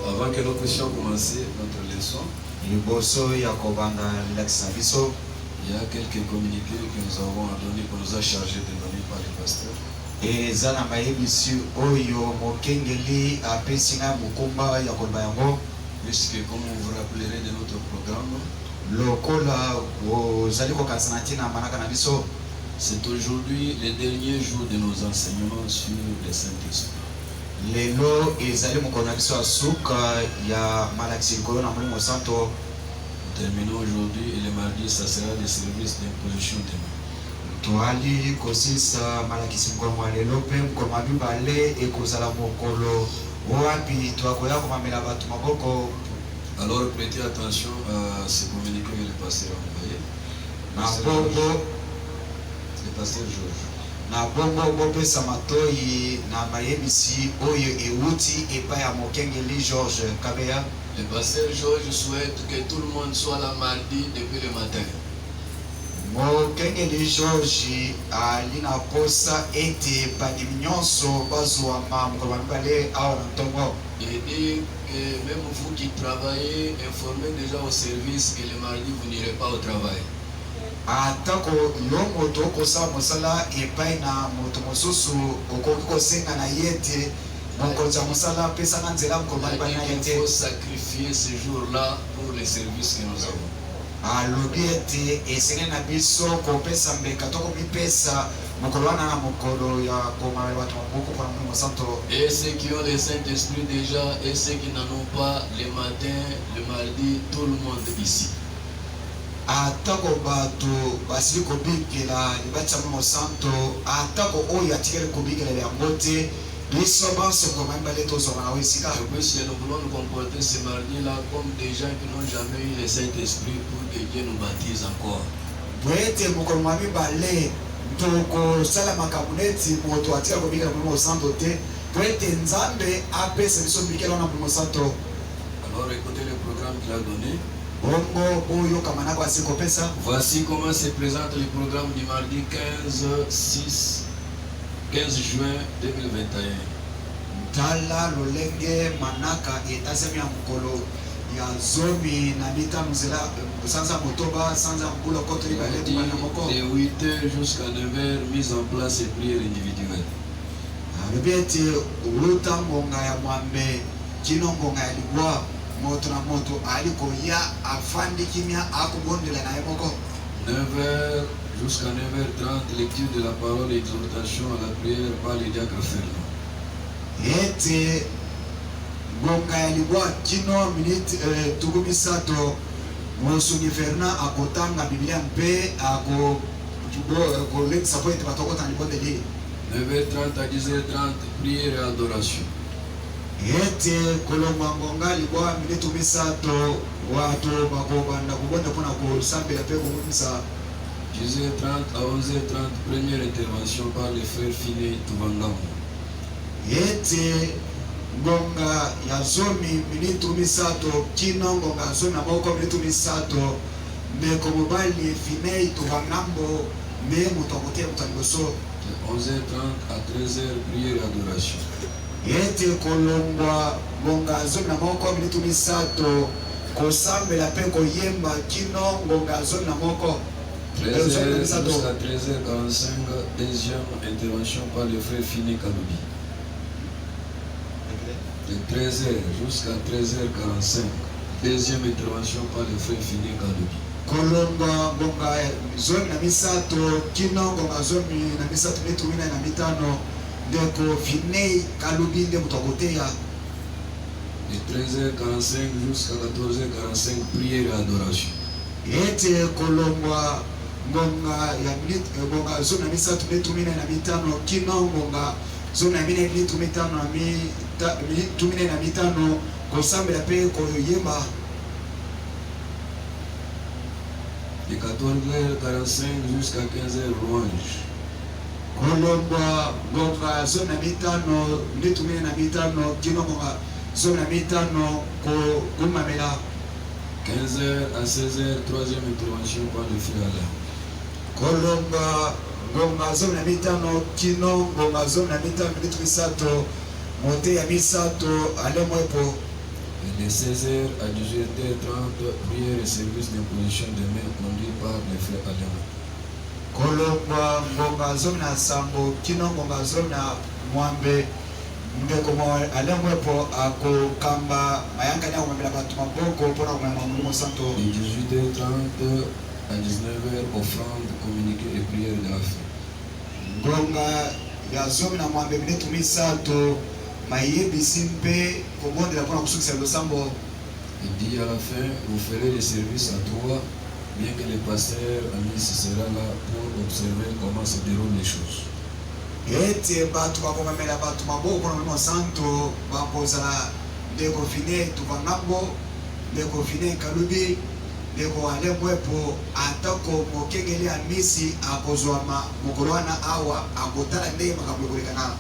Avant que nous puissions commencer notre leçon, il y a quelques communiqués que nous avons à donner, qu'on nous a chargé de donner par le pasteur. Puisque comme vous vous rappellerez de notre programme, c'est aujourd'hui le dernier jour de nos enseignements sur le Saint-Esprit. Terminons aujourd'hui et le mardi, ça sera le service d'imposition de main. Alors prêtez attention à ce communiqué que le pasteur a envoyé. Le pasteur Georges. Le pasteur Georges souhaite que tout le monde soit là mardi depuis le matin. Il dit que même vous qui travaillez, informez déjà au service que le mardi vous n'irez pas au travail. Il faut sacrifier ce jour-là pour les services que nous avons. Et ceux qui ont le Saint-Esprit déjà et ceux qui n'en ont pas, le matin, le mardi, tout le monde ici. Puisque nous voulons nous comporter ce mardi-là comme des gens qui n'ont jamais eu le Saint-Esprit pour que Dieu nous baptise encore. Alors écoutez le programme qu'il a donné. Voici comment se présente le programme du mardi 15 juin 2021. De 8h jusqu'à 9h, mise en place et prière individuelle. Moto aliko ya afandi kimia akubondela na yemoko 9h jusqu'à 9h30 lecture de la parole et exhortation à la prière par le diacre Fernand. Ete bonga yalibwa kino minute tukumisato Monsuni Fernand akotanga Biblia mpe ako let support batokota libondeli 9h30 à 10h30 prière et adoration. Yete kolombangonga libwa minetu misato watu bakobanda kubonda pona kusambela pe kumisa 10h30 à 11h30 première intervention par les frères Finé Tubangamu. Yete ngonga ya zomi minetu misato kino ngonga zomi na moko minetu misato me komobali Finé Tubangambo me mutokote mutangoso 11h30 à 13h prière et adoration. Yete kolongwa ngonga zomi na moko minutu misato kosambela pe koyemba kino ngonga zomi na moko 13h jusqu'à 13h45 deuxième intervention par le frère Fini Kaloubi. De 13h jusqu'à 13h45 deuxième intervention par le frère Fini Kaloubi. Kolongwa ngonga zomi na misato kino ngonga zomi na misato minutu mina na mitano Deko Finé Kaloubi de Mutokoteya. De 13h45 jusqu'à 14h45 prière et adoration. Yete kolongwa ngonga ya minute ngonga zona misatu metumina na mitano kino ngonga zona mine mitano na mitumina na mitano kosambela pe koyemba. De 14h45 jusqu'à 15h louange. Kolomba ngonga zona mitano mitumina na mitano kino ngonga zona mitano kumamela 15h à 16h troisième intervention par le frère Alain. Kolomba ngonga zomi na mitano kino ngonga zomi na mitano minute misato mote ya misato alemwepo. De 16h à 18h30, prière et service d'imposition de main conduit par les frères Alema. Kolongwa ngonga zomi na sambo kino ngonga zomi na mwambe ndeko mo alemwepo akokamba mayanga nya kumembela batu maboko mpona kumema Mungu santo. De 18h30 à 19h, offrande, communiqué et prière de la fin. Ngonga ya zomi na mwambe minute misato mayebisi mpe kobondela mpona kusukisa losambo. Il dit à la fin, vous ferez les services à trois, bien que le pasteur Amis sera là pour observer comment se déroulent les choses. Ete batu bakomemela batu maboko mpona Mungu santo bakozala ndeko fine tuvangambo ndeko fine kalubi ndeko alemwepo atako mokengeli ya misi akozwama mokolo wana awa akotala ndenge makambo ekolekana.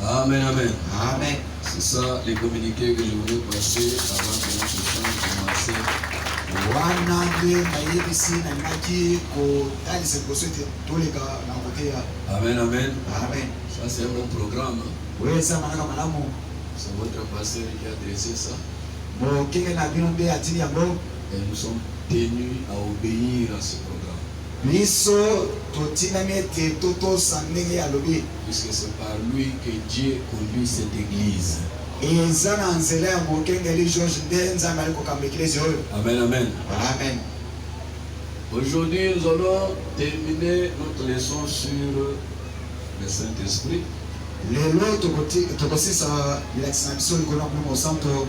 Amen, amen. Amen. C'est ça les communiqués que je voulais passer avant que notre chant commence. Wana nde mayebisi na ngaki kotalisa liboso ete toleka na koteya. Amen, amen. Amen. Ça c'est un bon programme. Oui, ça manaka malamu. C'est votre pasteur qui a dressé ça. Mokengeli na bino nde atili yango. Et nous sommes tenus à obéir à ce programme. Biso totinami ete totosa ndenge alobi. Puisque c'est par lui que Dieu conduit cette église. Eza na nzela ya mokengeli George nde Nzambe ali kokamba eklesi oyo. Amen, amen. Amen. Aujourd'hui, nous allons terminer notre leçon sur le Saint-Esprit. Lelo tokosisa bilakisa na biso likolo ya Molimo Santo.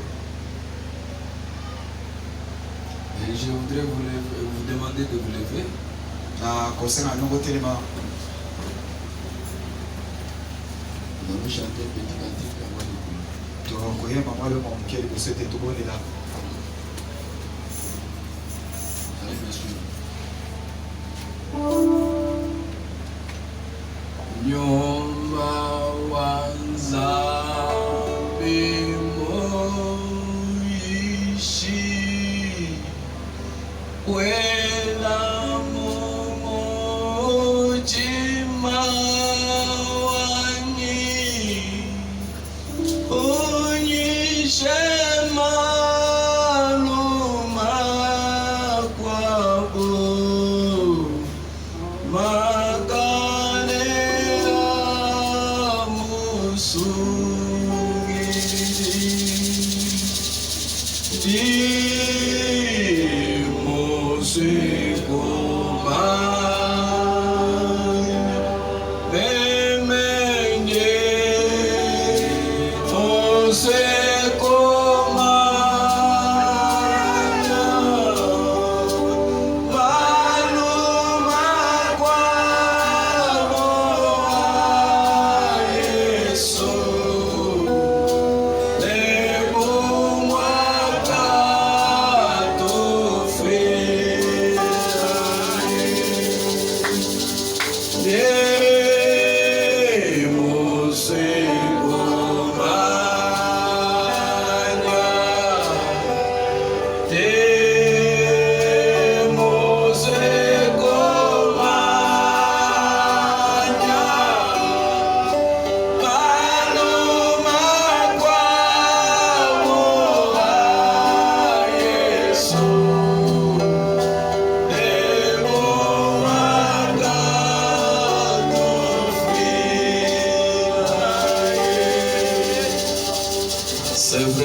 Et je voudrais vous demander de vous lever. Na kosenga nongo telema. Nous allons chanter un petit cantique avant de prier. Tokoyemba mwalo moke liboso ete tobondela. Allez, bien sûr. Nyoma wanzambe moishi wela momojima wani onyishe maluma kwabo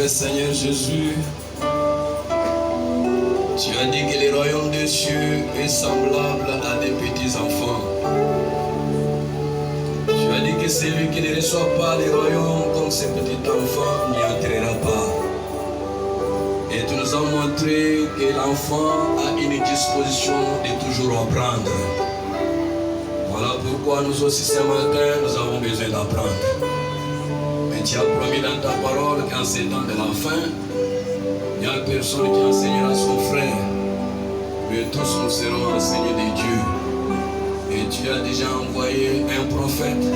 Seigneur Jésus, tu as dit que le royaume des cieux est semblable à des petits enfants. Tu as dit que celui qui ne reçoit pas le royaume comme ces petits enfants n'y entrera pas. Et tu nous as montré que l'enfant a une disposition de toujours apprendre. Voilà pourquoi nous aussi ce matin, nous avons besoin d'apprendre. Tu as promis dans ta parole qu'en ces temps de la fin, il n'y a personne qui enseignera son frère, mais tous nous serons enseignés de Dieu. Et tu as déjà envoyé un prophète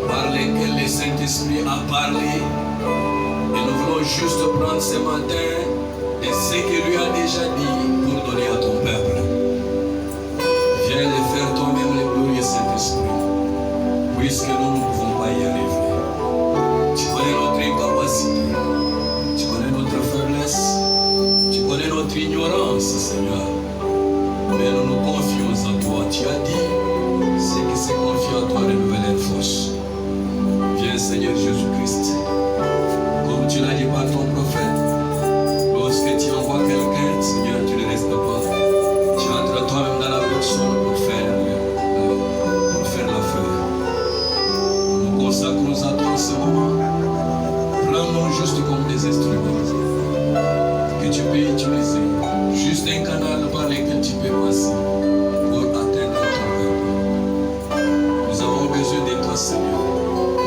par lequel le Saint-Esprit a parlé. Et nous voulons juste prendre ce matin et ce que lui a déjà dit pour donner à ton peuple. Viens le faire toi-même le glorieux Saint-Esprit. puisque nous ne pouvons pas y arriver. Tu connais notre incapacité, tu connais notre faiblesse, tu connais notre ignorance, Seigneur. Mais nous nous confions en toi. Tu as dit, c'est qui se confie en toi renouvelle force. Viens, Seigneur Jésus-Christ. Comme tu l'as dit par ton prophète, lorsque tu envoies quelqu'un, Seigneur, tu ne restes pas. Tu entres toi-même dans la personne pour faire l'affaire. Nous consacrons à toi ce moment. Prends-nous juste comme des instruments que tu peux utiliser. Juste un canal par lequel tu peux passer pour atteindre ton rêve. Nous avons besoin de toi, Seigneur.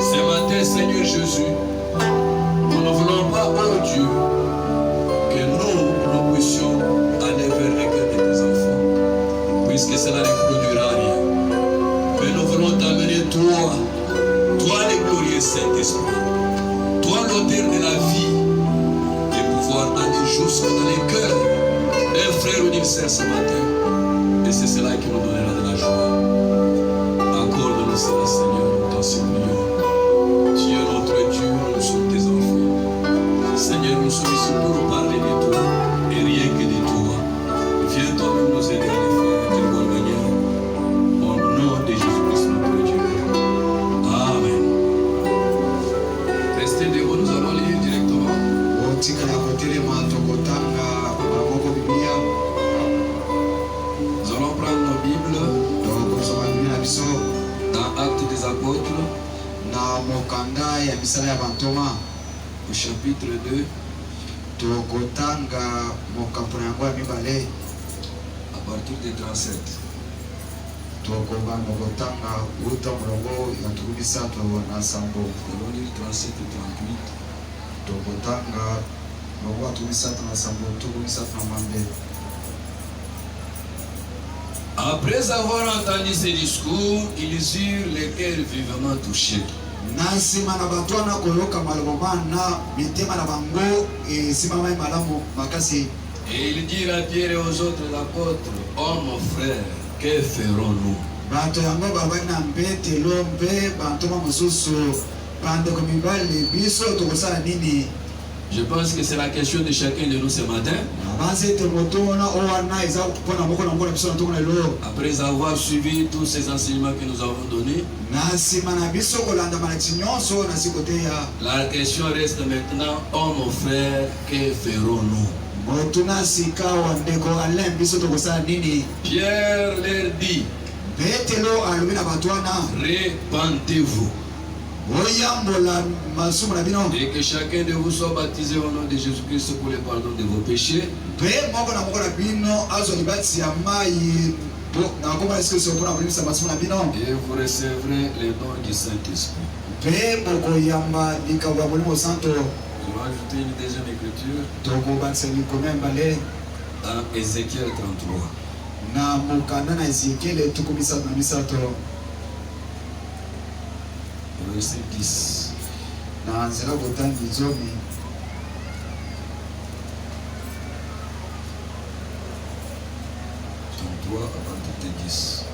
Ce matin, Seigneur Jésus, nous ne voulons pas, oh Dieu, que nous puissions aller vers les cœurs de tes enfants, puisque cela ne produira rien. Mais nous voulons t'amener toi le glorieux Saint-Esprit, toi l'auteur de la vie, et pouvoir aller jusque dans les cœurs d'un frère ou d'une sœur ce matin. Et c'est cela qui nous donnera de la joie. Accorde-nous cela, Seigneur, nous t'en supplions. Tu es notre Dieu, nous sommes tes enfants. Seigneur, nous sommes ici pour parler de toi et rien que de toi. Viens toi-même nous aider à le faire de bonne manière. Au nom de Jésus-Christ, notre Dieu. Amen. Restez debout, nous allons lire directement. Nous allons prendre nos Bibles dans Actes des Apôtres, au chapitre 2, à partir de 37. Nous allons lire 37 et 38. Après avoir entendu ces discours, ils eurent les cœurs vivement touchés. Et ils dirent à Pierre et aux autres apôtres, oh mon frère, que ferons-nous? Je pense que c'est la question de chacun de nous ce matin. Après avoir suivi tous ces enseignements que nous avons donnés, la question reste maintenant, oh mon frère, que ferons-nous? Pierre leur dit, répandez-vous. Et que chacun de vous soit baptisé au nom de Jésus-Christ pour le pardon de vos péchés. Et vous recevrez le don du Saint-Esprit. Nous allons ajouter une deuxième écriture dans Ézéchiel 33. Verset 10. 33 à partir de 10.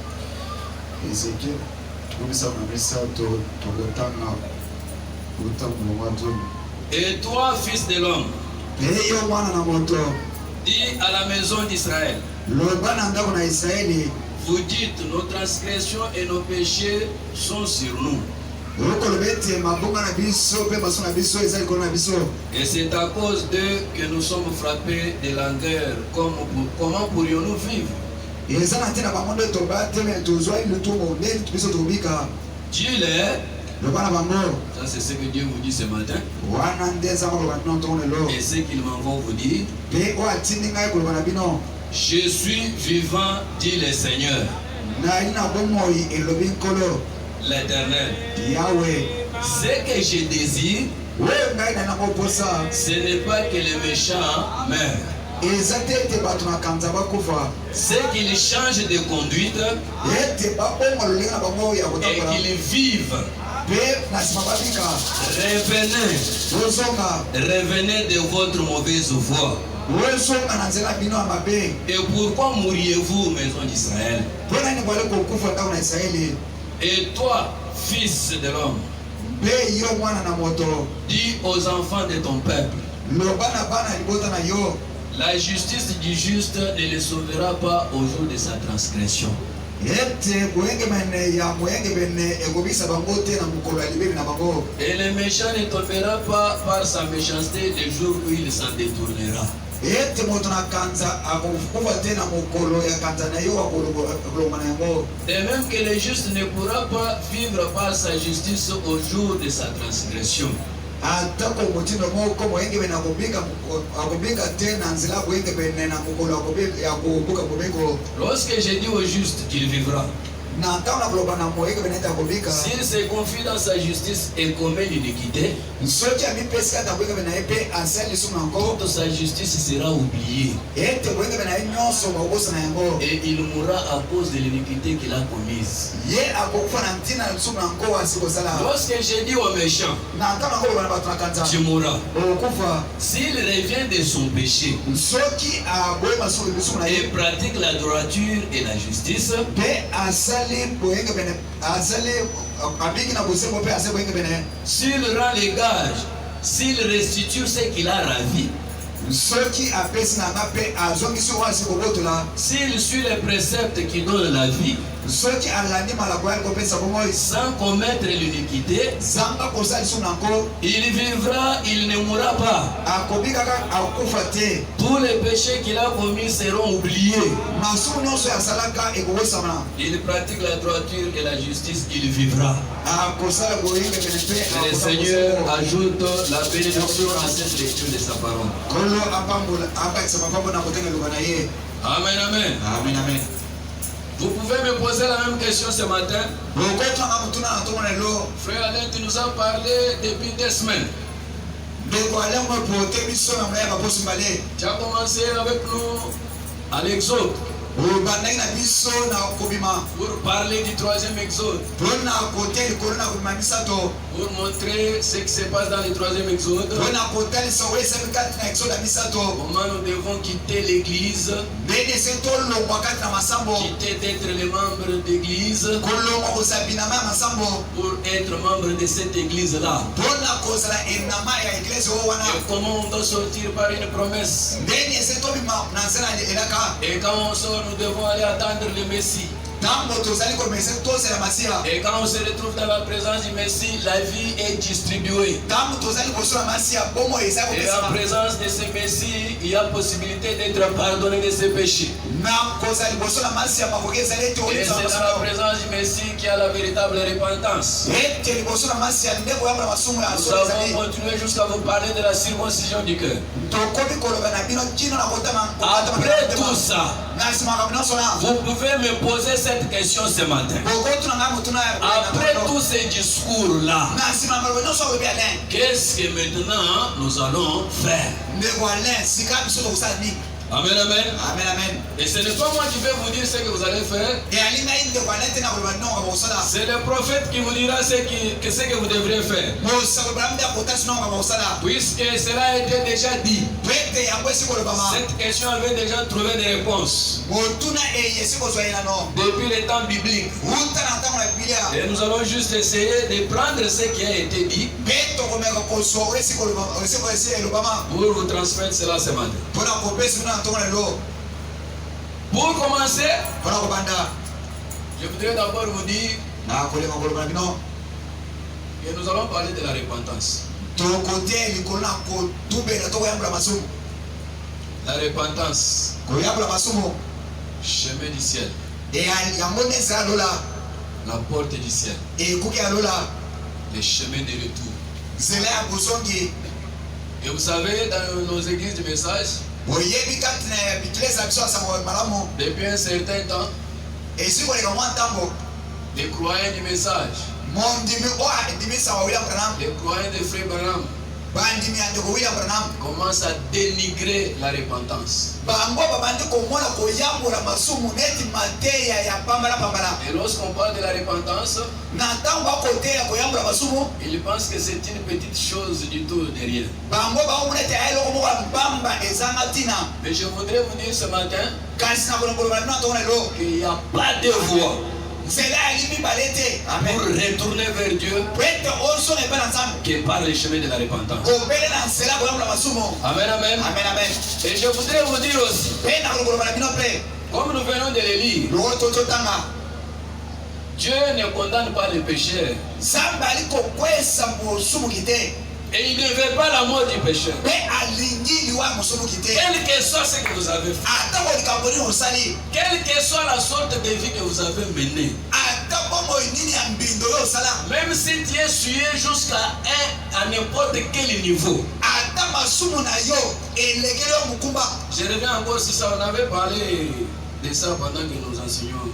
Et toi, fils de l'homme, dis à la maison d'Israël, vous dites, nos transgressions et nos péchés sont sur nous. Et c'est à cause d'eux que nous sommes frappés de langueur. Comment pourrions-nous vivre? Dis-leur, ça c'est ce que Dieu vous dit ce matin. Et ce qu'il m'envoie vous dire, je suis vivant, dit le Seigneur, l'Éternel. Ce que je désire, ce n'est pas que les méchants meurent. C'est qu'ils changent de conduite et qu'ils vivent. Revenez de votre mauvaise voie. Et pourquoi mourriez-vous, maison d'Israël? Et toi, fils de l'homme, dis aux enfants de ton peuple, la justice du juste ne le sauvera pas au jour de sa transgression. Et le méchant ne tombera pas par sa méchanceté le jour où il s'en détournera. De même que le juste ne pourra pas vivre par sa justice au jour de sa transgression. Lorsque j'ai dit au juste qu'il vivra, s'il se confie dans sa justice et commet l'iniquité, toute sa justice sera oubliée. Et il mourra à cause de l'iniquité qu'il a commise. Lorsque j'ai dit au méchant, tu mourras, s'il revient de son péché et pratique la droiture et la justice, s'il rend les gages, s'il restitue ce qu'il a ravi, s'il suit les préceptes qui donnent la vie, sans commettre l'iniquité, il vivra, il ne mourra pas. Tous les péchés qu'il a commis seront oubliés. Il pratique la droiture et la justice, il vivra. Le Seigneur ajoute la bénédiction à cette lecture de sa parole. Amen, amen. Amen, amen. Vous pouvez me poser la même question ce matin. Frère Alain, tu nous as parlé depuis 2 semaines. Tu as commencé avec nous à l'Exode pour parler du 3e Exode, pour montrer ce qui se passe dans le 3e Exode, comment nous devons quitter l'église, quitter d'être les membres d'église pour être membre de cette église-là, et comment on doit sortir par une promesse, et quand on sort, nous devons aller attendre le Messie. Et quand on se retrouve dans la présence du Messie, la vie est distribuée. Et en présence de ce Messie, il y a possibilité d'être pardonné de ses péchés. Et c'est dans la présence du Messie qu'il y a la véritable repentance. Nous avons continué jusqu'à vous parler de la circoncision du cœur. Après tout ça, vous pouvez me poser cette question ce matin. Après tous ces discours-là, qu'est-ce que maintenant nous allons faire? Amen, amen. Amen, amen. Et ce n'est pas moi qui vais vous dire ce que vous allez faire. C'est le prophète qui vous dira ce que vous devrez faire. Puisque cela a été déjà dit. Cette question avait déjà trouvé des réponses depuis les temps bibliques. Et nous allons juste essayer de prendre ce qui a été dit pour vous transmettre cela ce matin. Pour commencer, je voudrais d'abord vous dire que nous allons parler de la repentance. La repentance, chemin du ciel, la porte du ciel, le chemin de retour. Et vous savez, dans nos églises du message, depuis un certain temps, les croyants du message, les croyants de Frère Branham commencent à dénigrer la repentance. Et lorsqu'on parle de la repentance, ils pensent que c'est une petite chose du tout de rien. Mais je voudrais vous dire ce matin qu'il n'y a pas de voie Pour retourner vers Dieu que par le chemin de la repentance. Amen, amen. Et je voudrais vous dire aussi, comme nous venons de le lire, Dieu ne condamne pas les pécheurs. Et il ne veut pas la mort du pécheur. Quel que soit ce que vous avez fait, quelle que soit la sorte de vie que vous avez menée, même si tu es sué jusqu'à à n'importe quel niveau. Je reviens encore sur ça, on avait parlé de ça pendant que nous enseignions.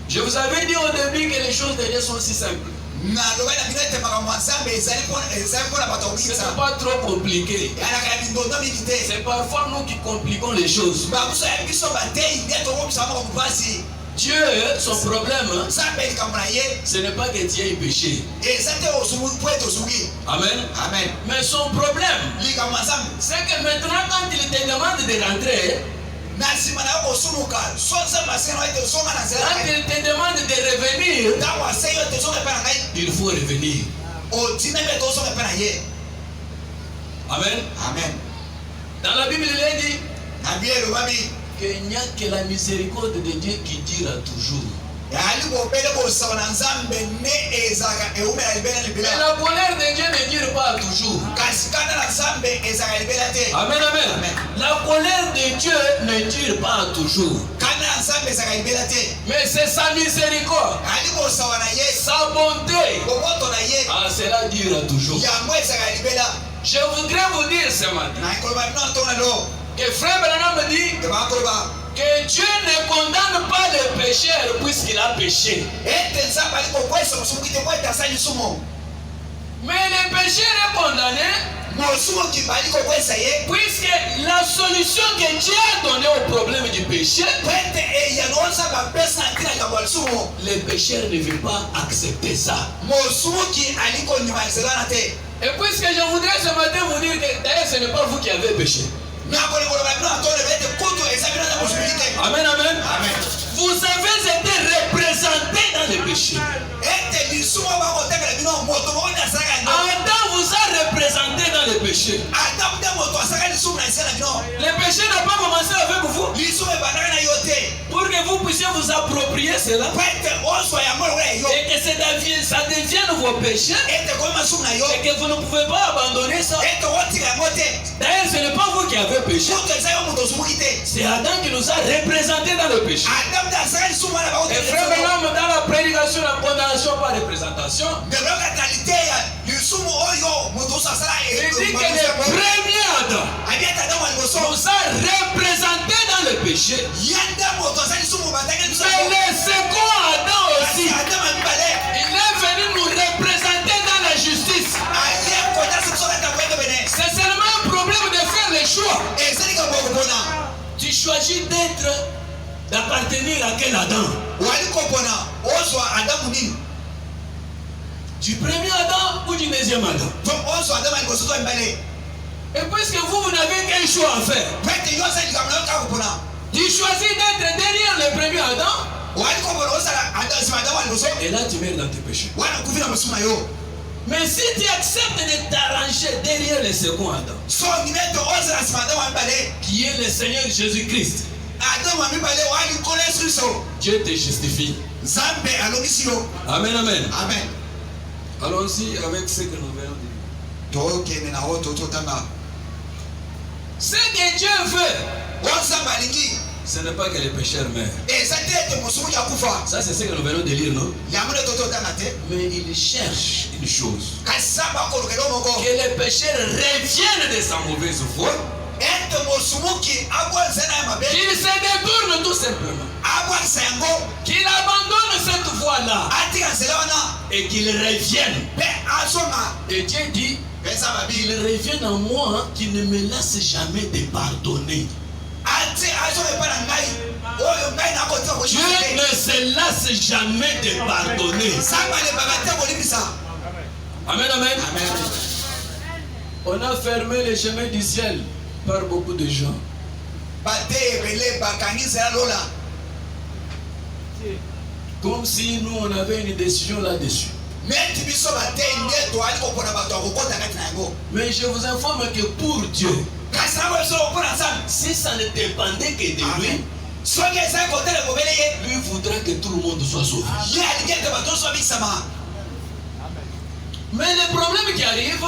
Je vous avais dit au début que les choses de Dieu sont si simples. C'est pas trop compliqué. C'est parfois nous qui compliquons les choses. Dieu, son problème, ce n'est pas que tu aies péché. Amen. Mais son problème, c'est que maintenant quand il te demande de rentrer, quand il te demande de revenir, il faut revenir. Amen. Dans la Bible, il est dit qu'il n'y a que la miséricorde de Dieu qui dure toujours. Mais la colère de Dieu ne dure pas toujours. Amen. La colère de Dieu ne dure pas toujours. Mais c'est sa miséricorde, sa bonté. Cela dure toujours. Je voudrais vous dire ce matin que frère Branham dit que Dieu ne condamne pas le pécheur puisqu'il a péché. Mais le pécheur est condamné puisque la solution que Dieu a donnée au problème du péché, le pécheur ne veut pas accepter ça. Et puisque je voudrais ce matin vous dire que d'ailleurs ce n'est pas vous qui avez péché. Amen. Vous avez été représenté dans le péché. Adam vous a représenté dans le péché. Le péché n'a pas commencé avec vous pour que vous puissiez vous approprier cela et que ça devienne vos péchés et que vous ne pouvez pas abandonner ça. D'ailleurs, ce n'est pas vous qui avez péché, c'est Adam qui nous a représentés dans le péché. Et frère Branham, dans la prédication, la condamnation par représentation, il dit que le premier Adam nous a représentés dans le péché. Mais le second Adam aussi, il est venu nous représenter dans la justice. C'est seulement un problème de faire les choix. Tu choisis d'appartenir à quel Adam? Du premier Adam ou du deuxième Adam? Et puisque vous n'avez qu'un choix à faire, tu choisis d'être derrière le premier Adam, et là tu meurs dans tes péchés. Mais si tu acceptes de t'arranger derrière le second Adam, qui est le Seigneur Jésus-Christ, Dieu te justifie. Amen. Allons-y avec ce que nous venons de dire. Ce que Dieu veut, ce n'est pas que les pécheurs meurent. Ça, c'est ce que nous venons de lire, non? Mais il cherche une chose: que les pécheurs reviennent de sa mauvaise voie, qu'il se détourne tout simplement, qu'il abandonne cette voie-là et qu'il revienne. Et Dieu dit qu'il revienne en moi, qu'il ne me laisse jamais de pardonner. Dieu ne se lasse jamais de pardonner. Amen. On a fermé les chemins du ciel par beaucoup de gens. Comme si nous on avait une décision là-dessus. Mais je vous informe que pour Dieu, si ça ne dépendait que de lui, lui voudra que tout le monde soit sauvé. Mais le problème qui arrive,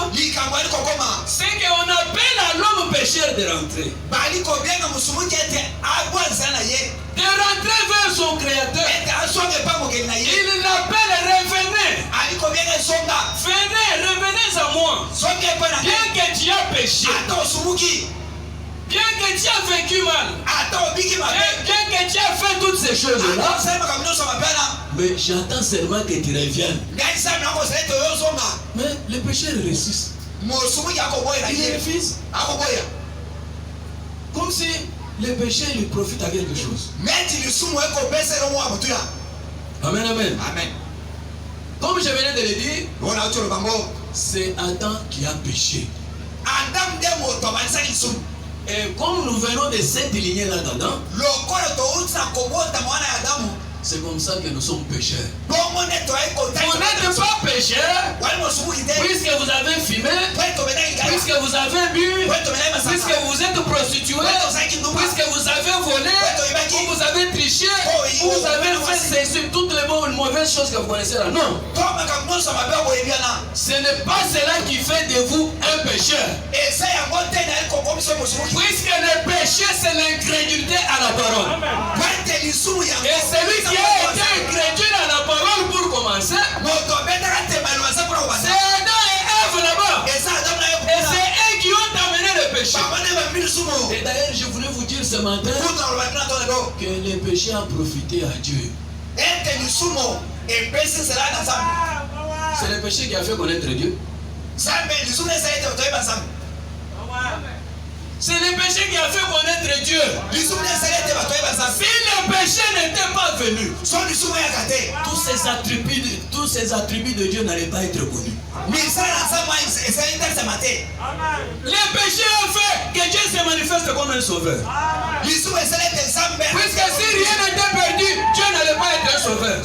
c'est qu'on appelle à l'homme pécheur de rentrer. De rentrer vers son créateur. Il l'appelle revenez. Venez, revenez à moi. Bien que tu as péché. Bien que tu as vécu mal. Bien que tu as fait toutes ces choses-là. Mais j'attends seulement que tu reviennes. Mais le pécheur résiste. Il refuse. Comme si le péché lui profite à quelque chose. Amen, amen. Comme je venais de le dire, c'est Adam qui a péché. Et comme nous venons de cette lignée là-dedans, c'est comme ça que nous sommes pécheurs. Vous n'êtes pas pécheurs puisque vous avez fumé, puisque vous avez bu, puisque vous êtes prostitué, puisque vous avez volé, ou vous avez triché, ou vous avez fait toutes les mauvaises choses que vous connaissez là. Non. Ce n'est pas cela qui fait de vous un pécheur. Puisque le péché, c'est l'incrédulité à la parole. Et celui qui a été incrédule à la parole pour commencer, c'est Adam et Ève là-bas. Et c'est eux qui ont amené le péché. Et d'ailleurs, je voulais vous dire ce matin que le péché a profité à Dieu. C'est le péché qui a fait connaître Dieu. C'est le péché qui a fait connaître Dieu. Si le péché n'était pas venu, tous ces attributs de Dieu n'allaient pas être connus. Le péché a fait que Dieu se manifeste comme un sauveur. Puisque si rien n'était perdu, Dieu n'allait pas être un sauveur. Le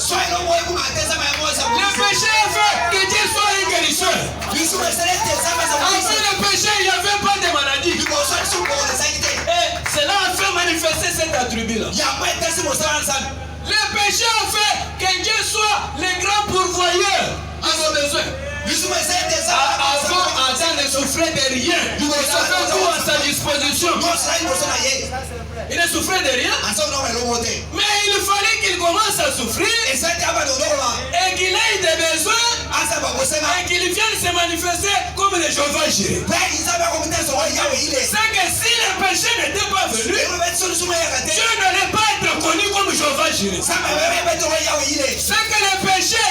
péché a fait que Dieu soit un guérisseur. Avant le péché, il n'y avait pas de maladie. Et cela a fait manifester cet attribut-là. Le péché a fait que Dieu soit le grand pourvoyeur à nos besoins. Avant, Adam ne souffrait de rien. Il avait tout à sa disposition. Il ne souffrait de rien. Mais il fallait qu'il commence à souffrir. Et qu'il ait des besoins. Et qu'il vienne se manifester comme le Jéhovah Jireh. C'est que si le péché n'était pas venu, Dieu n'allait pas être connu comme Jéhovah Jireh. C'est que le péché,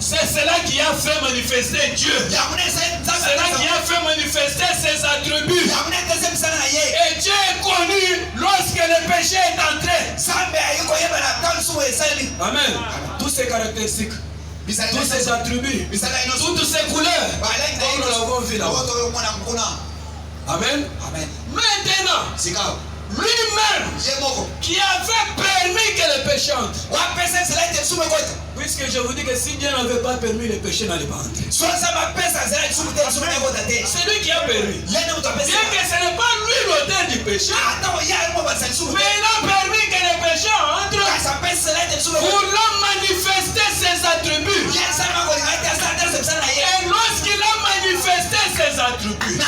c'est cela qui a fait manifester Dieu. C'est cela qui a fait manifester ses attributs. Et Dieu est connu lorsque le péché est entré. Amen. Toutes ces caractéristiques, tous ces attributs, toutes ces couleurs, comme nous l'avons vu là. Amen. Maintenant, lui-même qui avait permis que le péché entre. Puisque je vous dis que si Dieu n'avait pas permis, le péché n'allait pas entrer. C'est lui qui a permis. Bien que ce n'est pas lui l'auteur du péché, mais il a permis que le péché entre voulant manifester ses attributs. Et lorsqu'il a manifesté ses attributs,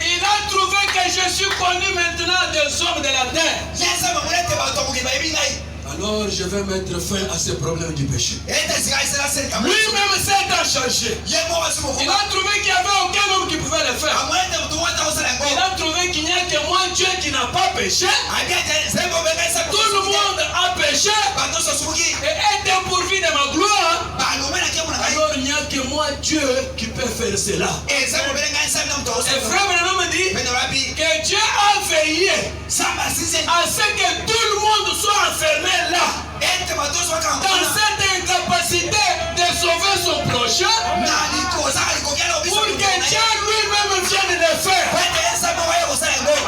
il a trouvé que je suis connu maintenant des hommes de la terre. Alors je vais mettre fin à ce problème du péché. Lui-même s'est changé. Il a trouvé qu'il n'y avait aucun homme qui pouvait le faire. Il a trouvé qu'il n'y a que moi, Dieu, qui n'a pas péché. Tout le monde a péché et est dépourvu de ma gloire. Alors il n'y a que moi, Dieu, qui peut faire cela. Et frère Branham me dit que Dieu a veillé à ce que tout le monde soit enfermé là, dans cette incapacité de sauver son prochain, pour que Dieu lui-même vienne le faire.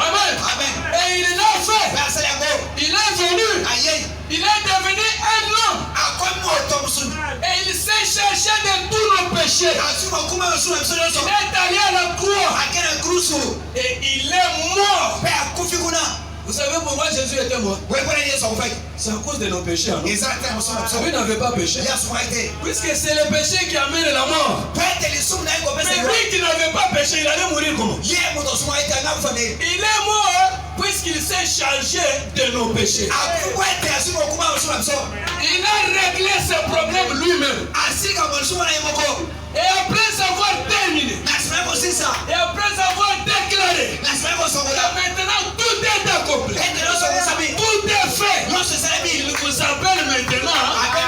Amen. péché. Il est allé à la croix. Et il est mort. Vous savez pourquoi Jésus était mort? C'est à cause de nos péchés. Lui n'avait pas péché. Puisque c'est le péché qui amène la mort. Mais lui qui n'avait pas péché, il allait mourir comment? Il est mort puisqu'il s'est chargé de nos péchés. Il a réglé ce problème lui-même. Et après avoir terminé, et après avoir déclaré que maintenant tout est accompli, tout est fait, il vous appelle maintenant et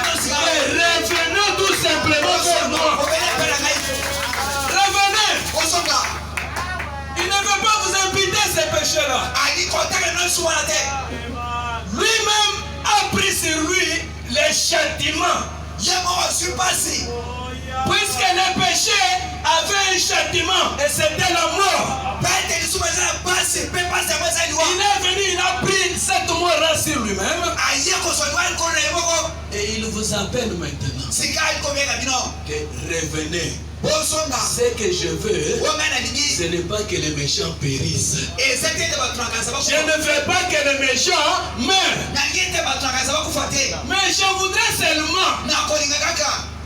revenez tout simplement vers moi. Revenez. Il ne veut pas vous imputer ces péchés-là. Lui-même a pris sur lui les châtiments. Puisque le péché avait un châtiment et c'était la mort. Il est venu, il a pris cette mort sur lui-même. Et il vous appelle maintenant que revenez. Ce que je veux, ce n'est pas que les méchants périssent. Je ne veux pas que les méchants meurent. Mais je voudrais seulement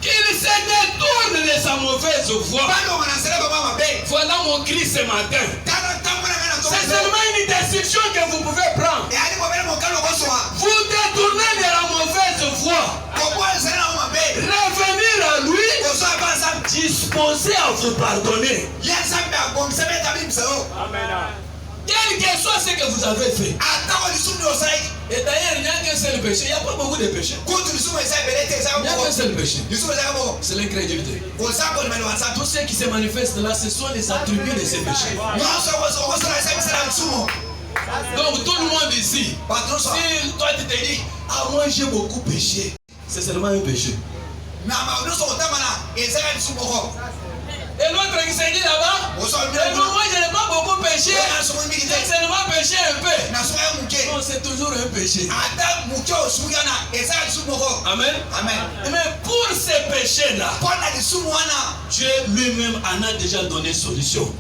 qu'il se détourne de sa mauvaise voie. Voilà mon cri ce matin. C'est seulement une décision que vous pouvez prendre. Vous détournez de la mauvaise voie. Revenir à lui. Disposé à vous pardonner. Quel que soit ce que vous avez fait. Et d'ailleurs, il n'y a qu'un seul péché. Il n'y a pas beaucoup de péchés. Il n'y a qu'un seul péché. C'est l'incrédulité. Tout ce qui se manifeste là, ce sont les attributs de ces péchés. Donc tout le monde ici, si toi tu te dis, ah moi j'ai beaucoup péché, c'est seulement un péché. Et l'autre qui s'est dit là-bas, moi je n'ai pas beaucoup péché, j'ai seulement péché un peu. Non, c'est toujours un péché. Amen. Mais pour ces péchés-là, Dieu lui-même en a déjà donné solution.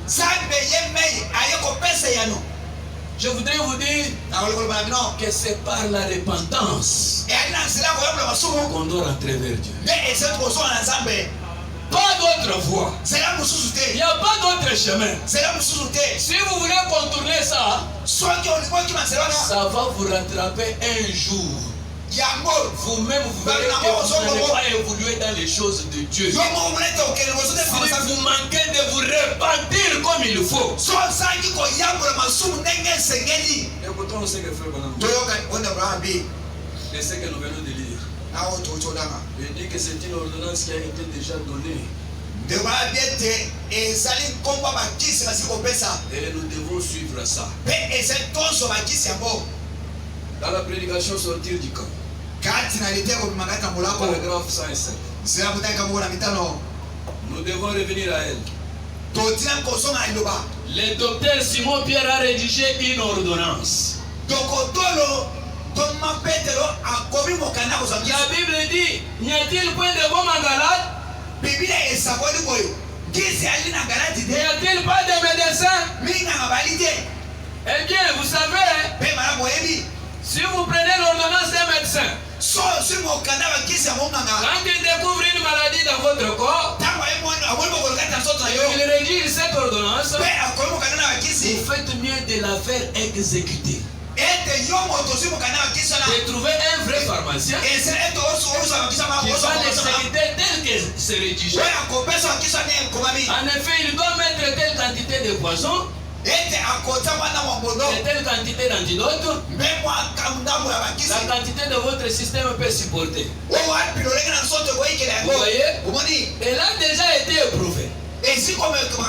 Je voudrais vous dire que c'est par la repentance qu'on doit rentrer vers Dieu. Pas d'autre voie. Il n'y a pas d'autre chemin. Si vous voulez contourner ça, ça va vous rattraper un jour. Vous-même, vous verrez que vous n'allez pas évoluer dans les choses de Dieu. Si vous manquez de vous repentir comme il faut. Écoutons ce que fait Bonhomme. Et ce que nous venons de lire. Il dit que c'est une ordonnance qui a été déjà donnée. Et nous devons suivre ça. Dans la prédication sortir du camp. Paragraphe 107. Nous devons revenir à elle. Le docteur Simon Pierre a rédigé une ordonnance. La Bible dit, n'y a-t-il point de bons en Galate? N'y a-t-il pas de médecins? Eh bien, vous savez, si vous prenez l'ordonnance d'un médecin, quand il découvre une maladie dans votre corps, il rédige cette ordonnance, vous faites mieux de la faire exécuter. De trouver un vrai pharmacien qui va l'exécuter tel que c'est rédigé. En effet, il doit mettre telle quantité de poison et telle quantité d'antidote. La quantité de votre système peut supporter. Vous voyez? Elle a déjà été éprouvée. Et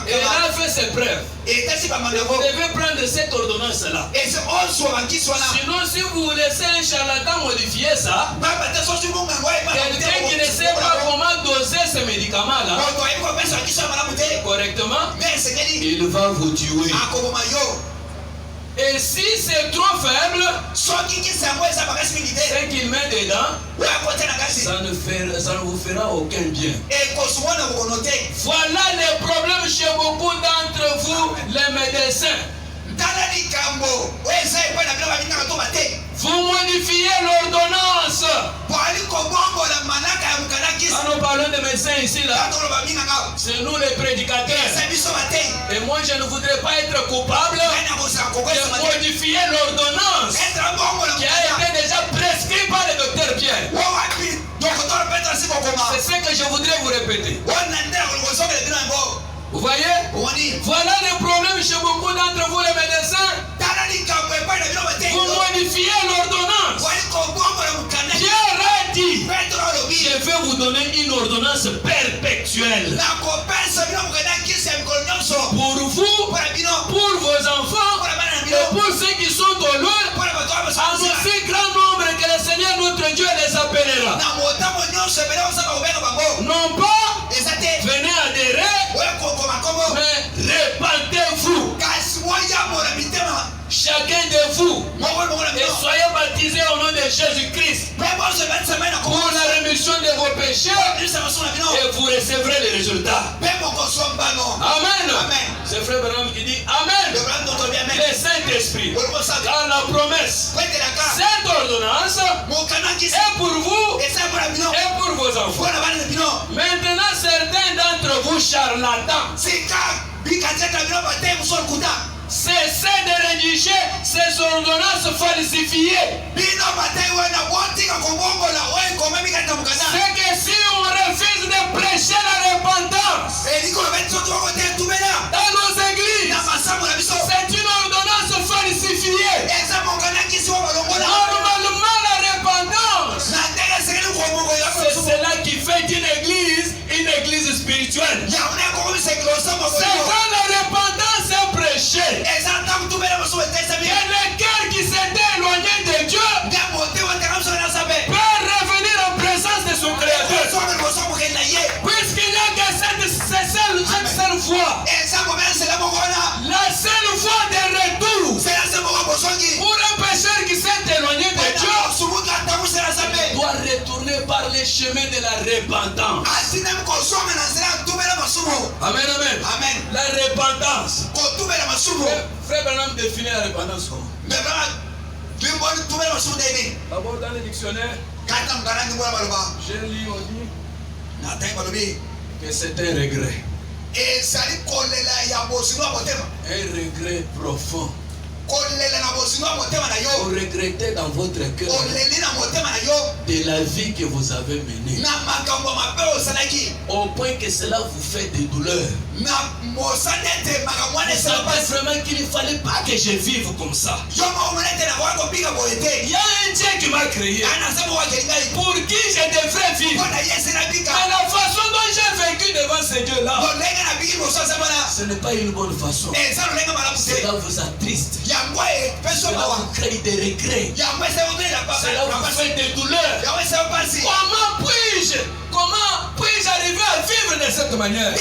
elle a fait ses preuves. Vous devez prendre cette ordonnance-là. Sinon, si vous laissez un charlatan modifier ça, quelqu'un qui ne sait pas comment doser ce médicament-là correctement, il va vous tuer. Et si c'est trop faible, ce qu'il met dedans, ça ne vous fera aucun bien. Voilà les problèmes chez beaucoup d'entre vous, les médecins. Vous modifiez l'ordonnance. Quand nous parlons de médecins ici, là, c'est nous les prédicateurs. Et moi, je ne voudrais pas être coupable de modifier l'ordonnance qui a été déjà prescrite par le docteur Pierre. C'est ce que je voudrais vous répéter. Vous voyez? Voilà le problème chez beaucoup d'entre vous, les médecins. Vous modifiez l'ordonnance. Pierre a dit, je vais vous donner une ordonnance perpétuelle. Pour vous, pour vos enfants, et pour ceux qui sont au loin, en aussi grand nombre que le Seigneur notre Dieu les appellera. Non pas, venez adhérer, mais répandez-vous. Chacun de vous, et soyez baptisés au nom de Jésus-Christ pour la rémission de vos péchés, et vous recevrez les résultats. Amen. C'est frère Branham qui dit Amen. Le Saint-Esprit, dans la promesse, cette ordonnance est pour vous et pour vos enfants. Maintenant, certains d'entre vous charlatans, cessez de rédiger ces ordonnances falsifiées. C'est que si on refuse de prêcher la repentance dans nos églises, c'est une ordonnance falsifiée. Normalement, la repentance, c'est cela qui fait une église spirituelle. C'est quand la repentance est prêchée, et le cœur qui s'était éloigné de Dieu peut revenir en présence de son Créateur. Puisqu'il n'y a que cette seule foi, la seule foi de retour pour un pécheur qui s'est éloigné de Dieu, doit retourner par les chemins de la repentance. Amen, amen. La repentance. Frère Branham définit la repentance comment? D'abord dans le dictionnaire, j'ai lu, on dit que c'est un regret. Un regret profond. Vous regrettez dans votre cœur de la vie que vous avez menée, au point que cela vous fait des douleurs. Vous savez vraiment qu'il ne fallait pas que je vive comme ça. Il y a un Dieu qui m'a créé, pour qui je devrais vivre. Mais la façon dont j'ai vécu devant ce Dieu-là, ce n'est pas une bonne façon. Cela vous attriste. Cela vous crée des regrets. Cela vous fait des douleurs. Comment puis-je arriver à vivre de cette manière?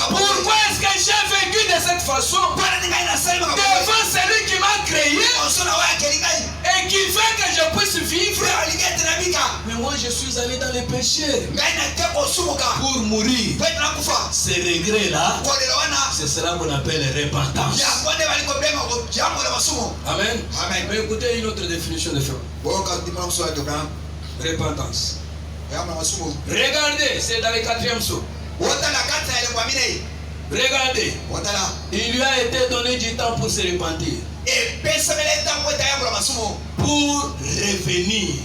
Pourquoi est-ce que j'ai vécu de cette façon devant celui qui m'a créé et qui fait que je puisse vivre? Mais moi je suis allé dans les péchés pour mourir. Ces regrets-là, c'est cela qu'on appelle repentance. Amen. Mais écoutez une autre définition de foi. Repentance. Regardez, c'est dans le 4e psaume. Regardez, il lui a été donné du temps pour se repentir, pour revenir.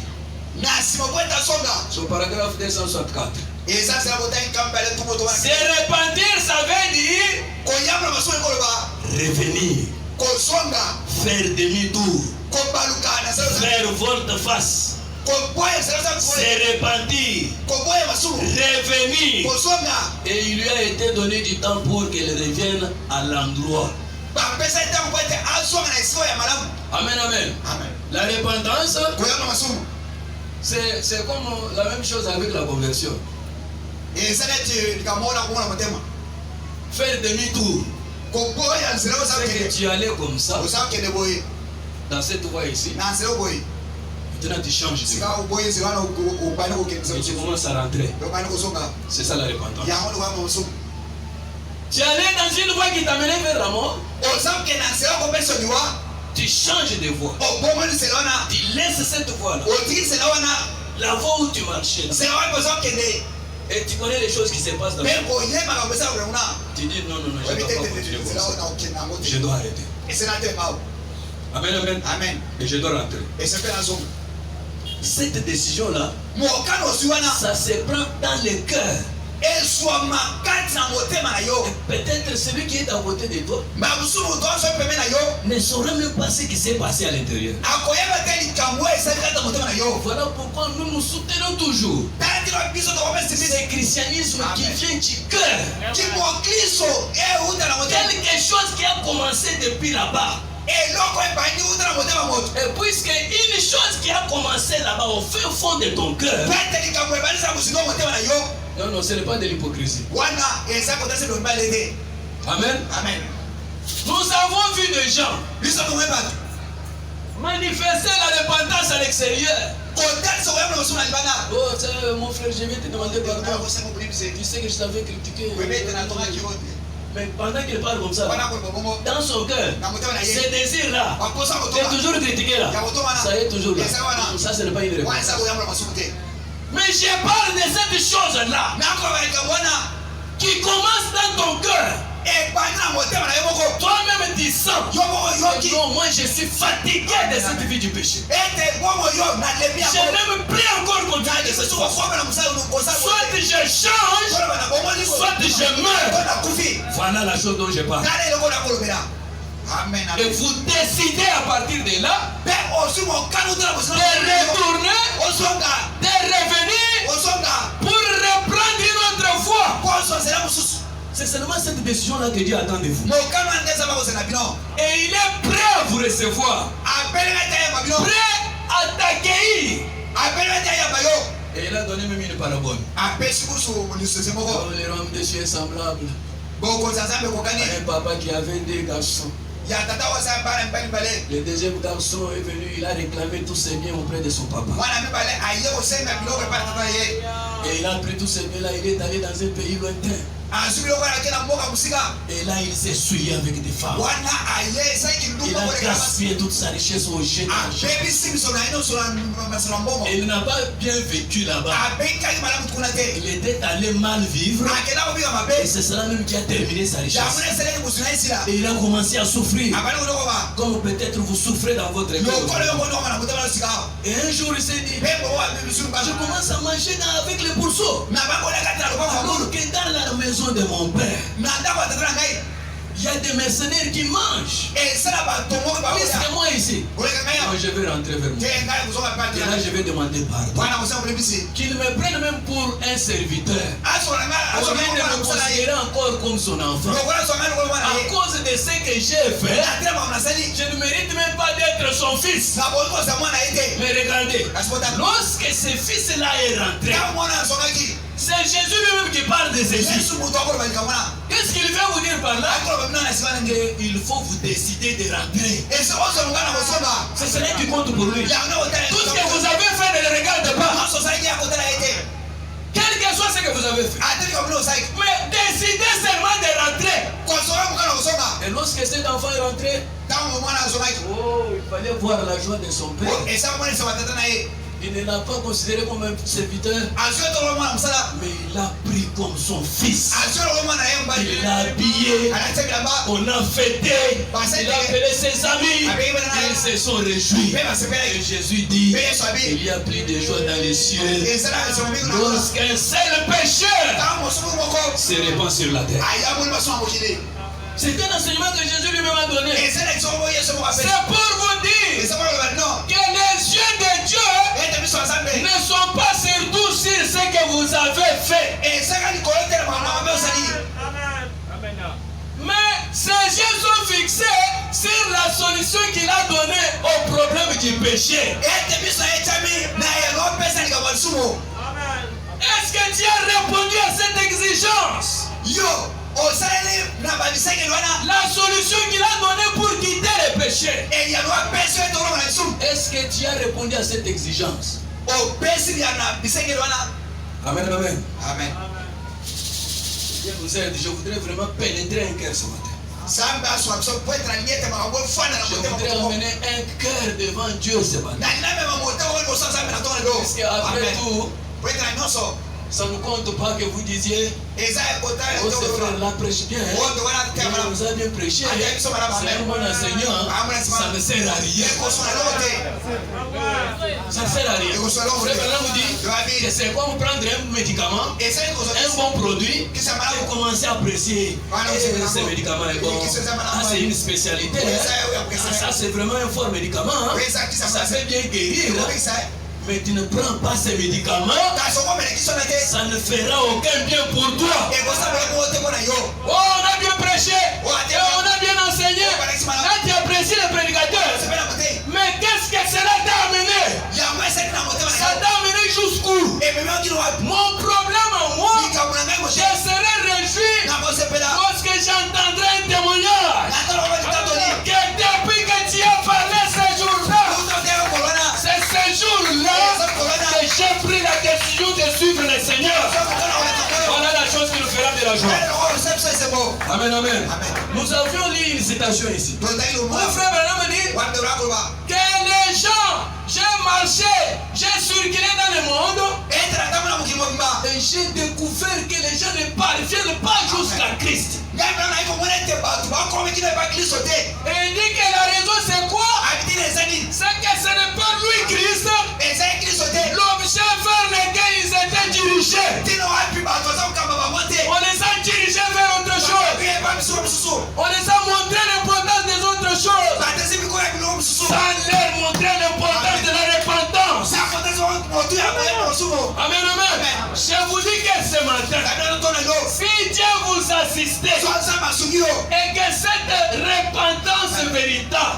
Sur paragraphe 264. Se repentir, ça veut dire revenir, faire demi-tour, faire volte-face. Se repentir, revenir, et il lui a été donné du temps pour qu'elle revienne à l'endroit. Amen, amen. La repentance, c'est comme la même chose avec la conversion. Faire demi-tour. C'est que tu allais comme ça, dans cette voie ici. Maintenant tu changes de voie. Et tu commences à rentrer. C'est ça la repentance. Tu allais dans une voie qui t'amenait vers la mort. Tu changes de voie. Tu laisses cette voie-là. La voie où tu marchais. Et tu connais les choses qui se passent dans la vie. Tu dis non, je ne dois pas continuer comme ça. Je dois arrêter. Amen, amen. Amen. Et je dois rentrer. Cette décision-là, ça se prend dans le cœur. Peut-être celui qui est à côté de toi ne saura même pas ce qui s'est passé à l'intérieur. Voilà pourquoi nous nous soutenons toujours. C'est le christianisme qui vient du cœur. Quelque chose qui a commencé depuis là-bas. Et puisque une chose qui a commencé là-bas au fin fond de ton cœur. Non, ce n'est pas de l'hypocrisie. Amen. Amen. Nous avons vu des gens manifester la repentance à l'extérieur. Oh, mon frère, je vais te demander pardon. Tu sais que je t'avais critiqué. Mais pendant qu'il parle comme ça, dans son cœur, ces désirs-là, c'est toujours critiqué là. Ça est toujours là. Ça, ce n'est pas une réponse. Mais je parle de cette chose-là qui commence dans ton cœur. Toi-même tu sens. Non, moi je suis fatigué de cette vie du péché. Je n'aime plus encore continuer de cette chose. Soit je change, soit je meurs. Voilà la chose dont je parle. Et vous décidez à partir de là de retourner, de revenir pour reprendre une autre voie. C'est seulement cette décision-là que Dieu attend de vous. Et il est prêt à vous recevoir, prêt à t'accueillir. Et il a donné même une parabole. Le royaume des cieux est semblable à un papa qui avait 2 garçons. Le deuxième garçon est venu, il a réclamé tous ses biens auprès de son papa. Et il a pris tous ses biens là, il est allé dans un pays lointain. Et là il s'est souillé avec des femmes. Il a gaspillé toute sa richesse au jet d'argent. Et il n'a pas bien vécu là-bas. Il était allé mal vivre. Et c'est cela même qui a terminé sa richesse. Et il a commencé à souffrir. Comme peut-être vous souffrez dans votre vie. Et un jour il s'est dit, je commence à manger avec les pourceaux. Alors que dans la maison de mon père, il y a des mercenaires qui mangent. Puisque moi ici, je vais rentrer vers moi. Et là je vais demander pardon. Qu'il me prenne même pour un serviteur. Au lieu de me considérer encore comme son enfant. À cause de ce que j'ai fait, je ne mérite même pas d'être son fils. Mais regardez, lorsque ce fils-là est rentré, c'est Jésus lui-même qui parle de Jésus. Qu'est-ce qu'il veut vous dire par là? Il faut vous décider de rentrer. C'est cela qui compte pour lui. Tout ce que vous avez fait, ne le regarde pas. Quel que soit ce que vous avez fait. Mais décidez seulement de rentrer. Et lorsque cet enfant est rentré, oh, il fallait voir la joie de son père. Il ne l'a pas considéré comme un serviteur, mais il l'a pris comme son fils. Il l'a habillé, on a fêté, il a appelé ses amis, ils se sont réjouis. Et Jésus dit, il y a plus de joie dans les cieux lorsqu'un seul pécheur se répand sur la terre. C'est un enseignement que Jésus lui-même a donné. C'est pour vous dire que les yeux de Dieu ne sont pas surtout sur ce que vous avez fait. Mais ces yeux sont fixés sur la solution qu'il a donnée au problème du péché. Est-ce que tu as répondu à cette exigence? La solution qu'il a donnée pour quitter les péchés. Est-ce que tu as répondu à cette exigence? Amen, amen. Amen. Je voudrais vraiment pénétrer un cœur ce matin. Je voudrais amener un cœur devant Dieu ce matin. Parce qu'après tout, ça ne compte pas que vous disiez, oh ce frère là prêche bien, il nous a bien prêché, c'est un bon enseignant, ça ne sert à rien. Ça ne sert à rien. Frère Branham vous dit que c'est comme prendre un médicament, un bon produit, et commencer à apprécier ce médicament est bon. Ah, c'est une spécialité. Ça c'est vraiment un fort médicament. Ça fait bien guérir. Mais tu ne prends pas ces médicaments, ça ne fera aucun bien pour toi. Oh, on a bien prêché, on a bien enseigné. Là, tu apprécies le prédicateur. Mais qu'est-ce que cela t'a amené? Ça t'a amené jusqu'où? Mon problème en moi, je serai réjoui lorsque j'entendrai un témoignage que depuis que tu as parlé ce jour-là, c'est ce jour-là que j'ai pris la décision de suivre le Seigneur. Voilà la chose qui nous fera de la joie. Amen, amen. Nous avions lu une citation ici. Mon frère Branham dit que les gens, j'ai marché, j'ai circulé dans le monde et j'ai découvert que les gens ne parviennent pas jusqu'à Christ. Et il dit que la raison c'est quoi? C'est que ce n'est pas lui Christ. L'objet vers lequel ils étaient dirigés, on les a dirigés vers autre chose. On les a montré l'importance des autres choses sans leur montrer l'importance de la repentance. Amen, amen. Je vous dis que ce matin, si Dieu vous assiste et que cette repentance véritable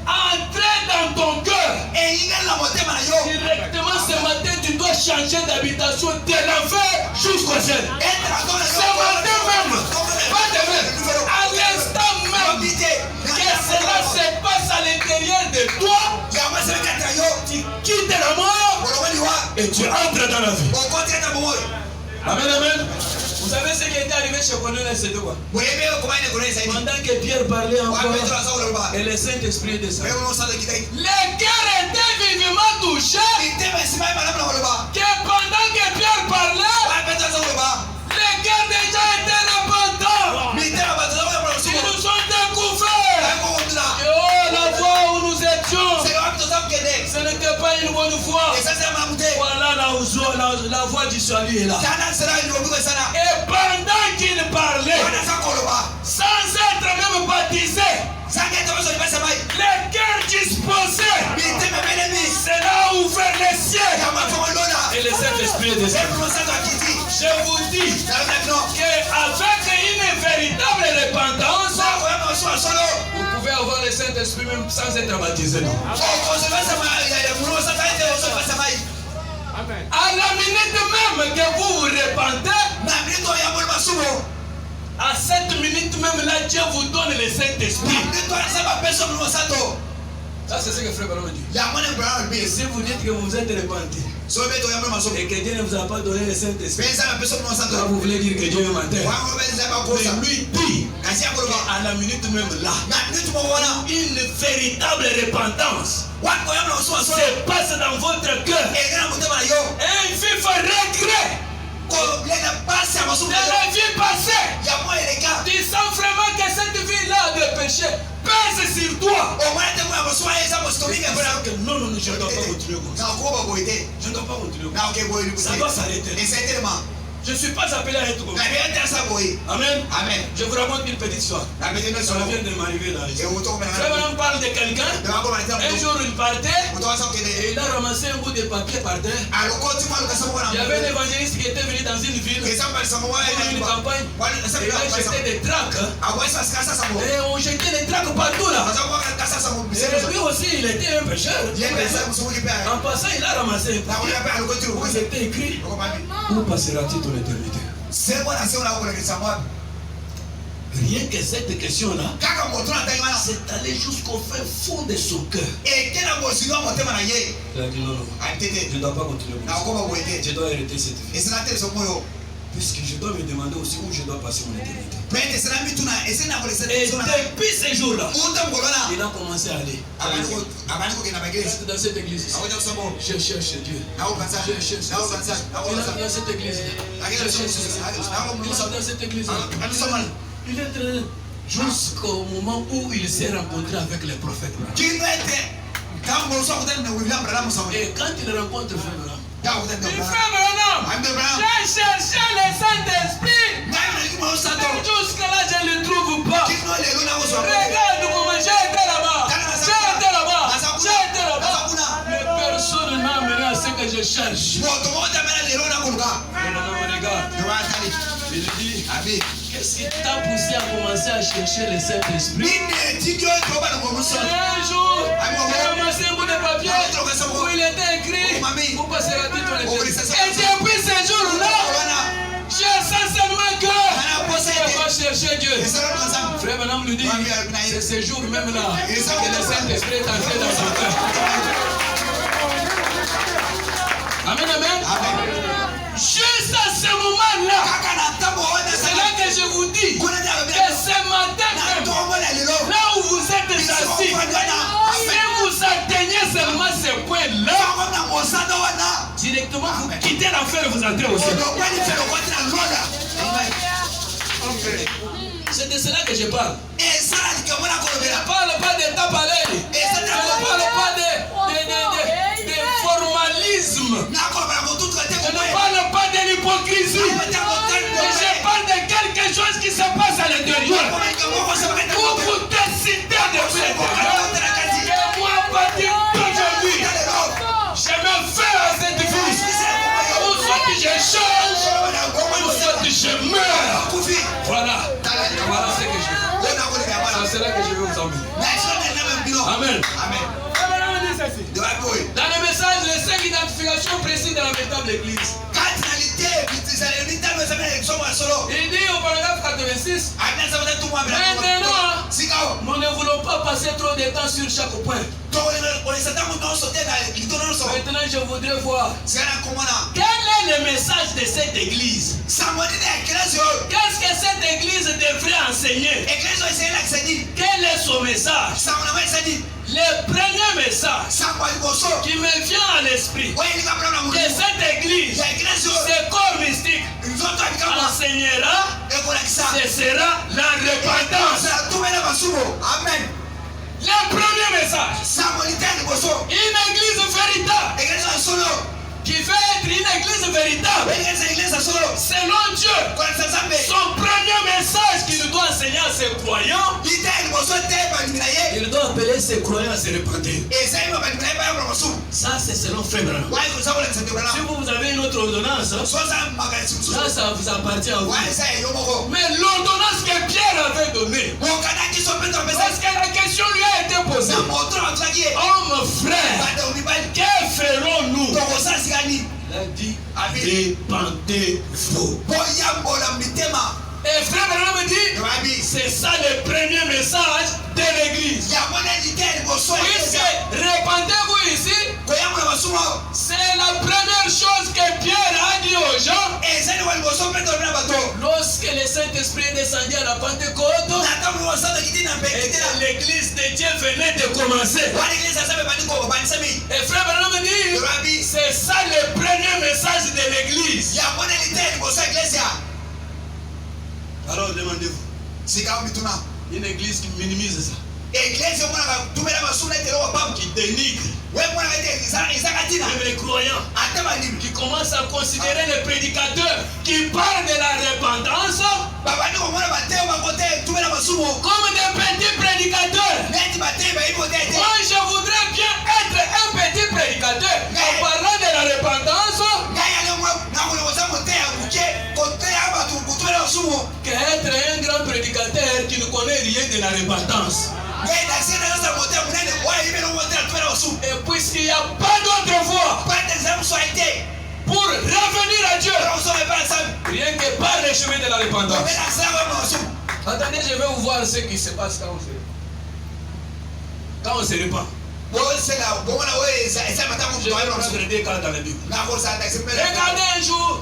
entrer dans ton cœur, directement ce matin tu dois changer d'habitation de l'enfer jusqu'au ciel. Ce matin même, pas demain, à l'instant même que cela se passe à l'intérieur de toi, tu quittes la mort et tu entres dans la vie. Amen, amen. Vous savez ce qui est arrivé chez Cornelius, c'est quoi? Pendant que Pierre parlait encore et le Saint-Esprit descendait, le cœur était vivement touché que pendant que Pierre parlait, le cœur déjà était repentant. Ils nous ont découverts. Oh, la voie où nous étions, ce n'était pas une bonne voie. Voilà la voie du salut est là. Et pendant qu'il parlait, sans être même baptisé, le cœur disposé, cela a ouvert les cieux et le Saint-Esprit est descendu. Je vous dis qu'avec une véritable repentance, vous pouvez avoir le Saint-Esprit même sans être baptisé. À la minute même que vous vous repentez, à cette minute même là, Dieu vous donne le Saint-Esprit. Ça c'est ce que frère Branham dit. Et si vous dites que vous êtes repenti et que Dieu ne vous a pas donné le Saint-Esprit, vous voulez dire que Dieu est menteur. Mais lui dit qu'à la minute même là, une véritable repentance se passe dans votre cœur. Un vif regret de la vie passée. Tu sens vraiment que cette vie-là de péché pèse sur toi. Non, je ne dois pas continuer comme ça. Je ne dois pas continuer comme ça. Ça doit s'arrêter. Je ne suis pas appelé à être comme ça. Amen. Je vous raconte une petite histoire. Ça vient de m'arriver là. Frère, on parle de quelqu'un. Un jour, il partait et il a ramassé un bout de papier par terre. Il y avait un évangéliste qui était venu dans une ville, une campagne. Et il a jeté des tracts. Et on jetait des tracts partout là. Et lui aussi, il était un pécheur. En passant, il a ramassé un papier. Où c'était écrit: où passera-t-il ton éternité? Rien que cette question-là, c'est aller jusqu'au fin fond de son cœur. Il a dit non, je ne dois pas continuer. Je dois arrêter cette vie. Puisque je dois me demander aussi où je dois passer mon éternité. Et depuis ce jour-là, il a commencé à aller dans cette église. Je cherche Dieu. Je cherche dans cette église. Dans cette église. Il est jusqu'au moment où il s'est rencontré avec les prophètes. Et quand il rencontre j'ai cherché le Saint-Esprit. Jusque-là, je ne le trouve pas. Regarde comment j'ai été là-bas. Mais personne ne m'a amené à ce que je cherche. Il dit, qu'est-ce qui t'a poussé à commencer à chercher le Saint-Esprit? Un jour, j'ai ramassé un bout de papier où il était écrit, vous passerez la tête dans les pieds. Et depuis ce jour-là, j'ai sincèrement que je vais chercher Dieu. Frère Madame nous dit, c'est ce jour même là que le Saint-Esprit est entré dans son cœur. Amen, amen. Juste à ce moment-là, c'est là que je vous dis que ce matin, là où vous êtes assis, si vous atteignez seulement ce point-là, directement vous quittez l'enfer et vous entrez au ciel. C'est de cela que je parle. Je ne parle pas d'état pareil. Je ne parle pas de formalisme. Je ne parle pas de l'hypocrisie. Je parle de quelque chose qui se passe à l'intérieur. Où vous décidez de faire. Et moi, à partir d'aujourd'hui, je me fais à cette vie. Ou soit je change, ou soit je meurs. Voilà. Voilà ce que je veux. C'est là que je veux vous emmener. Amen. Dans le message, les 5 identifications précises de la véritable église. Il dit au paragraphe 86, maintenant, nous ne voulons pas passer trop de temps sur chaque point. Maintenant, je voudrais voir quel est le message de cette église. Qu'est-ce que cette église devrait enseigner? Quel est son message? Le premier message qui me vient à l'esprit de cette église, ce corps mystique enseignera, ce sera la repentance. Amen. Le premier message, une église véritable qui veut être une église véritable selon Dieu. Son premier message qu'il doit enseigner à ses croyants, il doit appeler ses croyants à se repentir. Ça c'est selon Frère Branham. Si vous avez une autre ordonnance, ça vous appartient à vous. Mais l'ordonnance que Pierre avait donnée, parce que la question lui a été posée, homme frère, que ferons-nous? Il a dit, répentez-vous. Et Frère Branham dit, c'est ça le premier message de l'église. Puisque répentez-vous ici, c'est la première chose que Pierre a dit aux gens. Lorsque le Saint-Esprit est descendu à la Pentecôte, et que l'église de Dieu venait de commencer. Et Frère Branham dit, c'est ça le premier message de l'église. Alors demandez-vous, une église qui minimise ça, qui dénigre même les croyants, qui commencent à considérer les prédicateurs qui parlent de la repentance comme des petits prédicateurs. Moi je voudrais bien être un petit prédicateur en parlant de la repentance qu'être un grand prédicateur qui ne connaît rien de la repentance. Et puisqu'il n'y a pas d'autre voie pour revenir à Dieu. Rien que par le chemin de la repentance. Attendez, je vais vous voir ce qui se passe quand on se répand. Je vais prendre des cas dans la Bible. Regardez un jour,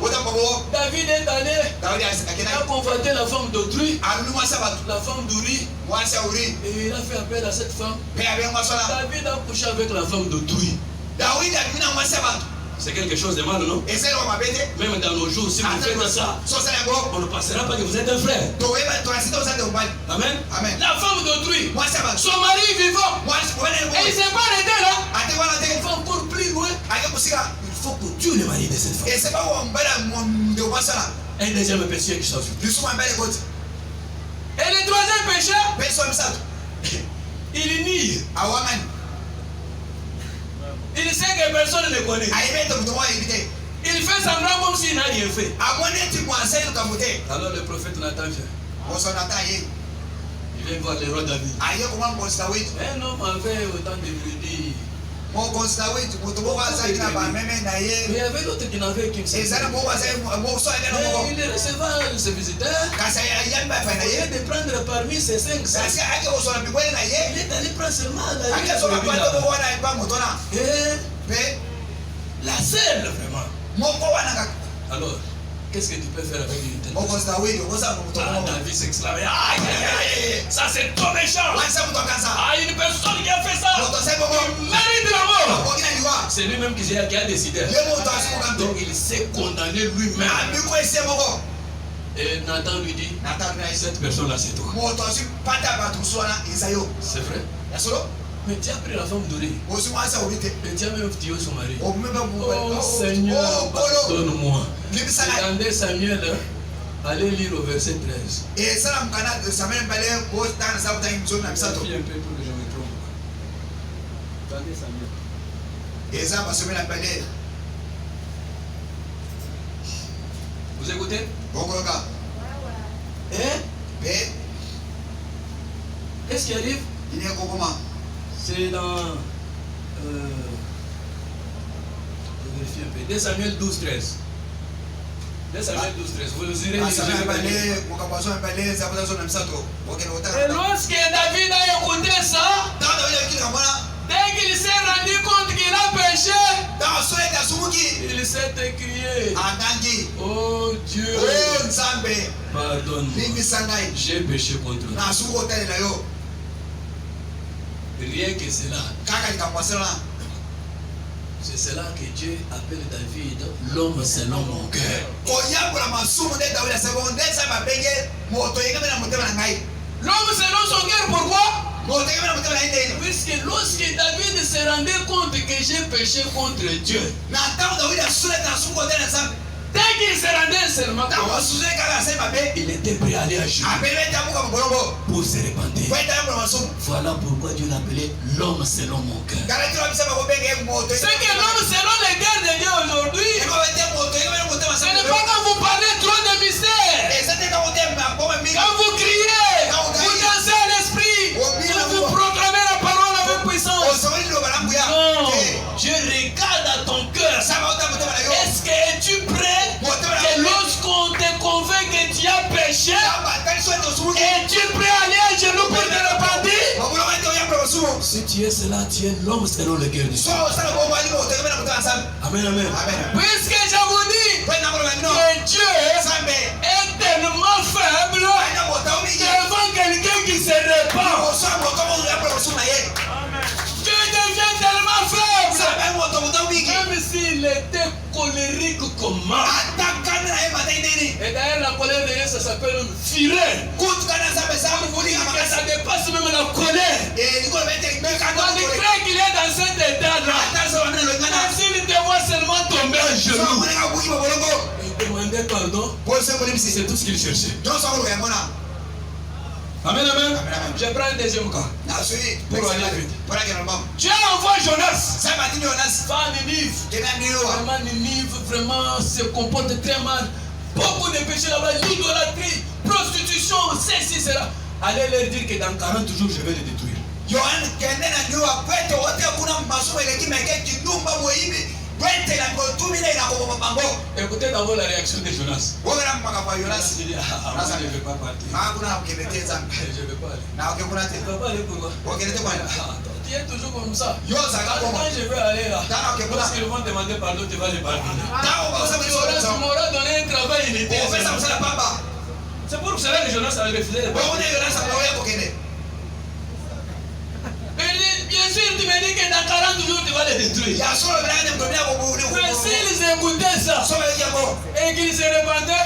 David est allé, il a convoité la femme d'autrui, la femme d'Uri, et il a fait appel à cette femme. David a couché avec la femme d'autrui. C'est quelque chose de mal, non? Même dans nos jours, si vous faites ça, on ne passera pas que vous êtes un frère. Amen. La femme d'autrui, son mari vivant, et il ne s'est pas arrêté là. Il faut encore plus loin. Il faut que Dieu le mari de cette femme. Un deuxième péché qui s'ensuit. Et le troisième péché, il nie. Il sait que personne ne le connaît. Il fait semblant comme s'il n'a rien fait. Alors le prophète Nathan vient. Il vient voir le roi David. Un homme avait autant de brebis. Mais il y avait l'autre qui n'avait qu'une seule. Il recevait ses visiteurs. Au lieu de prendre parmi ses 500, il est allé prendre seulement la seule vraiment. Alors, qu'est-ce que tu peux faire avec une telle personne? David s'exclamait, ça c'est trop méchant. Une personne qui a fait ça, il mérite la mort. C'est lui-même qui a décidé. Donc il s'est condamné lui-même. Et Nathan lui dit, cette personne-là c'est toi. C'est vrai? Mais tu as pris la femme d'Uri. Et tu as même tué son mari. Oh Seigneur, pardonne-moi. Dans 2 Samuel, allez lire au verset 13. Et ça, un peu pour que je me trompe. Dans 2 Samuel. Vous écoutez? Qu'est-ce qui arrive? C'est dans vérifier un peu. 2 Samuel 12, 13. 2 Samuel 12, 13. Vous le direz. Et lorsque David a écouté ça, dès qu'il s'est rendu compte qu'il a péché, il s'est écrié, oh Dieu, pardonne-moi, j'ai péché contre toi. Rien que cela. C'est cela que Dieu appelle David l'homme selon mon cœur. L'homme selon son cœur, pourquoi? Puisque lorsque David se rendait compte que j'ai péché contre Dieu, dès qu'il se rendait seulement compte, il était prêt à aller à Dieu pour se repentir. Voilà pourquoi Dieu l'appelait l'homme selon mon cœur. C'est que l'homme selon le cœur de Dieu aujourd'hui, ce n'est pas quand vous parlez trop de mystères, quand vous criez, vous dansez à l'esprit, quand vous proclamez la parole avec puissance. Non, je regarde à ton cœur. Est-ce que es-tu prêt que lorsqu'on te convainc que tu as péché, es-tu prêt à aller à genoux pour te repentir? Si tu es cela, tu es l'homme selon le cœur du Seigneur. Amen, amen. Puisque je vous dis que Dieu est tellement faible devant quelqu'un qui se répand. Dieu devient tellement faible. Même s'il était colérique comment. Et d'ailleurs la colère de Dieu, ça s'appelle une fureur. Ça dépasse même la colère. Tandis que qu'il est dans cet état-là, s'il te voit seulement tomber à genoux et demander pardon, c'est tout ce qu'il cherchait. Amen, amen. Je prends un deuxième cas. Pour aller vite. Dieu envoie Jonas. Va à Ninive. Vraiment, Ninive vraiment se comporte très mal. Beaucoup de péchés là-bas, l'idolâtrie, prostitution, ceci, cela. Allez leur dire que dans 40 jours, je vais les détruire. Écoutez d'abord la réaction de Jonas. Jonas Il dit, moi je ne vais pas partir. Je ne vais pas aller. Tu ne vas pas aller pourquoi? Tu es toujours comme ça. Quand je vais aller là, lorsqu'ils vont demander pardon, tu vas les pardonner. Tu m'auras donné un travail inutile. C'est pour cela que Jonas a refusé de partir. Bien sûr, tu me dis que dans 40 jours, tu vas les détruire. Mais s'ils écoutaient ça et qu'ils se répandaient,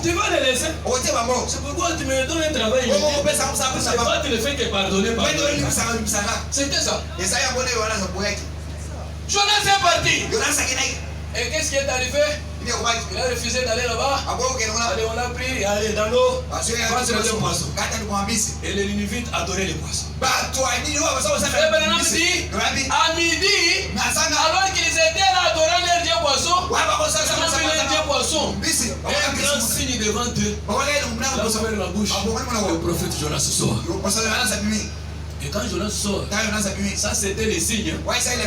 tu vas les laisser. C'est pourquoi tu me donnes un travail. C'est pas tu ne fais que pardonner. C'était ça. Jonas est parti. Et qu'est-ce qui est arrivé? Il a refusé d'aller là-bas. Allez, on l'a pris, allez dans l'eau. Le poisson. Et les Ninivites adoraient les poissons. Et Branham dit, à midi, alors qu'ils étaient là adorant leur dieu poisson, ils ont vu leur dieu poisson. Et un grand signe devant eux. Là, vous avez la bouche. Le prophète Jonas sort. Et quand Jonas sort, ça c'était les signes.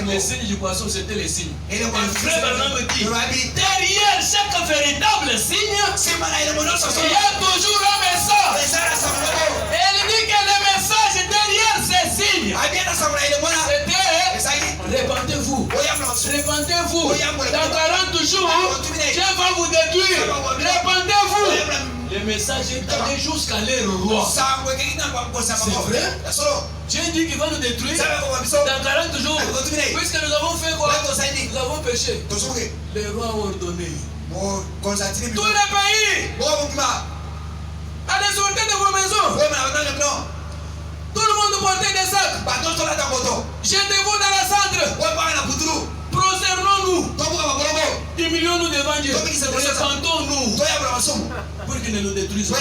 Les signes du poisson, c'était les signes. Et frère Branham dit, derrière chaque véritable signe, il y a toujours un message. Et il dit que le message derrière ces signes, c'était répandez-vous. Répandez-vous. Dans 40 jours, Dieu va vous détruire. Répandez-vous. Le message est allé jusqu'à leur roi. C'est vrai? Dieu dit qu'il va nous détruire dans 40 jours. Puisque nous avons fait quoi? Nous avons péché. Les rois ont ordonné. Tous les pays, allez sortir de vos maisons. Tout le monde portait des sacs. Jetez-vous dans la cendre. Prosternons-nous. Humilions-nous devant Dieu. Répandons-nous pour qu'il ne nous détruise pas.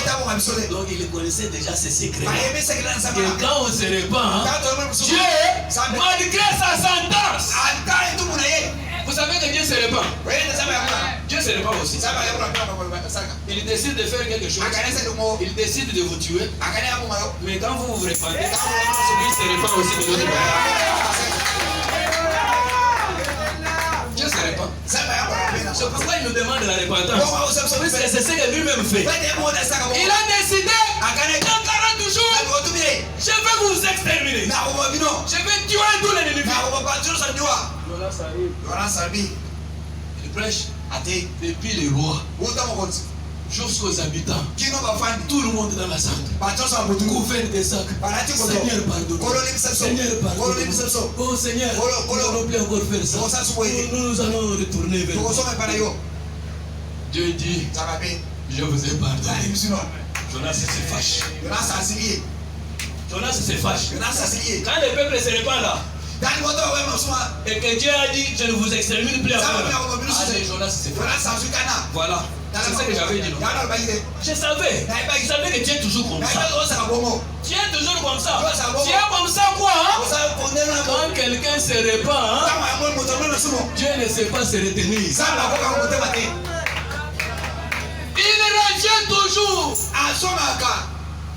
Donc il connaissait déjà ses secrets. Que quand on se répand, Dieu, malgré sa sentence, vous savez que Dieu se répand. Dieu se répand aussi. Il décide de faire quelque chose. Il décide de vous tuer. Mais quand vous vous répandez, il se répand aussi de l'autre. Dieu se répand. C'est pourquoi il nous demande la repentance. Puisque c'est ce que lui-même fait. Il a décidé, dans 40 jours, je vais vous exterminer. Je vais tuer tous les ennemis. Il prêche depuis les rois jusqu'aux habitants. Tout le monde dans la salle. Gouverne des sacs. Seigneur, pardonne. Seigneur, pardonne. Oh Seigneur, nous n'allons plus encore faire ça. Nous allons retourner vers vous. Dieu dit, je vous ai pardonné. Jonas se fâche. Jonas se fâche. Quand le peuple se répand là, et que Dieu a dit, je ne vous extermine plus encore. Allez, Jonas se fâche. Voilà. C'est ça que j'avais dit, non? Je savais. Je savais que tu es toujours comme ça. Tu es toujours comme ça. Tu es comme ça quoi? Quand quelqu'un se répand, Dieu ne sait pas se retenir. Il revient toujours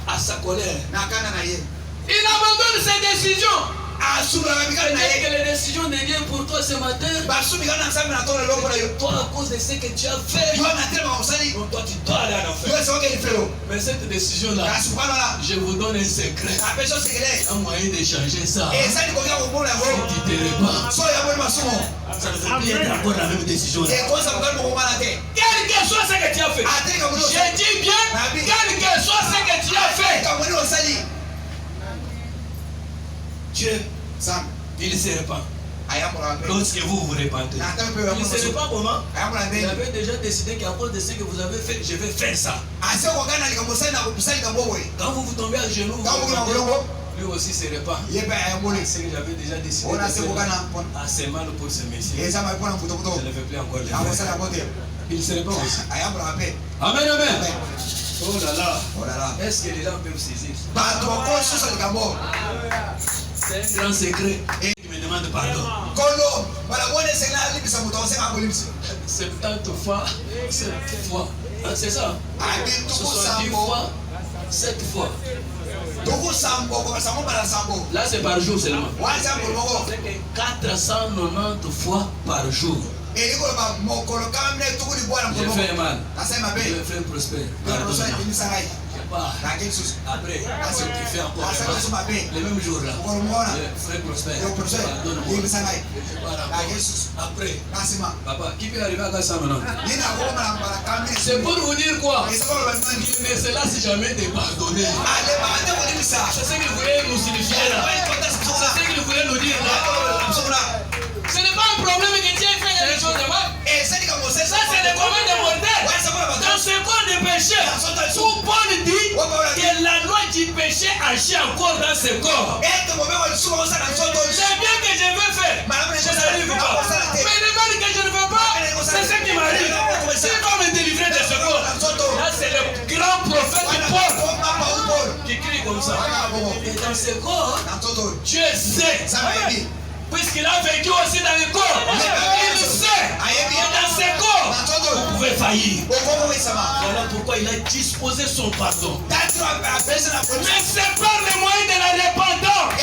à sa colère. Il abandonne ses décisions. Peut-être que les décisions de Dieu pour toi ce matin, toi à cause de ce que tu as fait, donc toi tu dois aller en enfer. Mais cette décision-là, je vous donne un secret, un moyen de changer ça. Si tu te répands, ça ne peut plus être encore la même décision. Quel que soit ce que tu as fait, je dis bien, quel que soit ce que tu as fait, Dieu, il se répand. Lorsque vous vous répandez, il se répand comment? Il avait déjà décidé qu'à cause de ce que vous avez fait, je vais faire ça. Quand vous vous tombez à genoux, lui aussi se répand. Ce que j'avais déjà décidé de faire assez mal pour ce Messie. Je ne vais plus encore le faire. Il se répand aussi. Amen, amen. Oh là là. Est-ce que les gens peuvent saisir? C'est un grand secret. Et il me demande pardon. 70 fois, 7 fois. Ah, c'est ça? 70 fois, 7 fois. Là, c'est par jour seulement. C'est 490 fois par jour. J'ai fait mal. Le frère prospère. Après, tu fais encore le même jour là. Le frère prospère. Après, papa, qui peut arriver à Gassa maintenant? C'est pour vous dire quoi? Il ne se lasse jamais de pardonner. C'est ce qu'il voulait nous signifier là. C'est ce qu'il voulait nous dire là. Ce n'est pas un problème que Dieu fait des choses de mal. Ça, c'est des commandes mortelles. Dans ce corps de péché, où Paul dit que la loi du péché agit encore dans ce corps. C'est bien que je veux faire. Je n'arrive pas. Mais le mal que je ne veux pas, c'est ce qui m'arrive. S'il va me délivrer de ce corps. Là, c'est le grand prophète Paul qui crie comme ça. Et dans ce corps, Dieu sait. Puisqu'il a vécu aussi dans le corps, il sait que dans ce corps, vous pouvez faillir. Voilà pourquoi il a disposé son pardon. Mais c'est par le moyen de la repentance.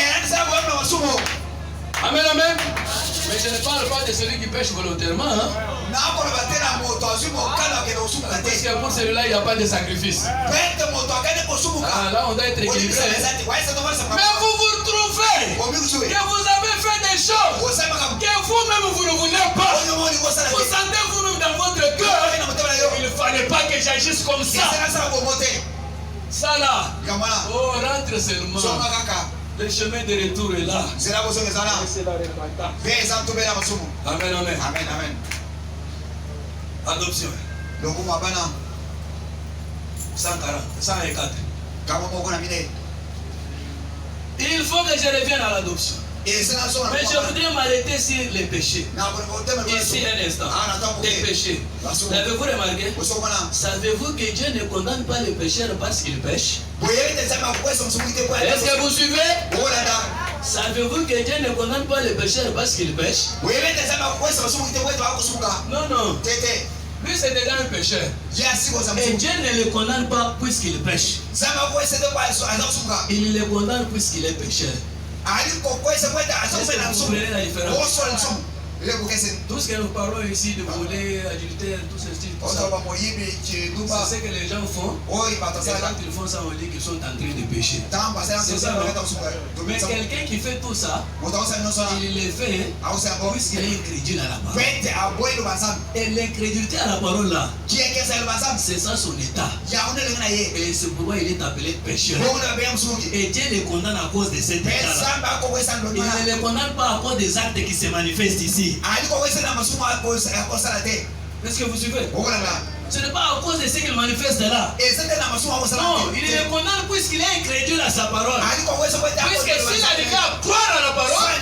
Amen, amen. Mais je ne parle pas de celui qui pêche volontairement. Hein? Parce que pour celui-là, il n'y a pas de sacrifice. Ah, là, on doit être équilibré. Mais vous vous retrouvez que vous avez fait des choses que vous-même vous ne voulez pas. Vous sentez vous-même dans votre cœur. Il ne fallait pas que j'agisse comme ça. Ça là, oh, rentre seulement. Le chemin de retour est là. C'est la Amen, amen. Amen. Adoption. 140, 104. Il faut que je revienne à l'adoption. Mais je voudrais m'arrêter sur les péchés. Ici un instant. Des péchés. L'avez-vous remarqué? Savez-vous que Dieu ne condamne pas les pécheurs parce qu'ils pêchent? Est-ce que vous suivez? Savez-vous que Dieu ne condamne pas les pécheurs parce qu'ils pêchent? Non, non. Lui, c'est déjà un pécheur. Et Dieu ne le condamne pas puisqu'il pêche. Il le condamne puisqu'il est pécheur. Est-ce que vous comprenez la différence? Tout ce que nous parlons ici de voler, adultère, tout ce style, c'est ce que les gens font. Et quand ils font ça, on dit qu'ils sont en train de pécher. C'est ça, non? Mais quelqu'un qui fait tout ça, il le fait puisqu'il est incrédule à la parole. Et l'incrédulité à la parole là, c'est ça son état. Et c'est pourquoi il est appelé pécheur. Et Dieu le condamne à cause de cet état là. Il ne le condamne pas à cause des actes qui se manifestent ici. Est-ce que vous suivez? Ce n'est pas à cause de ce qu'il manifeste là. Non, il le condamne puisqu'il est incrédule à sa parole. Puisque s'il arrivait à croire à la parole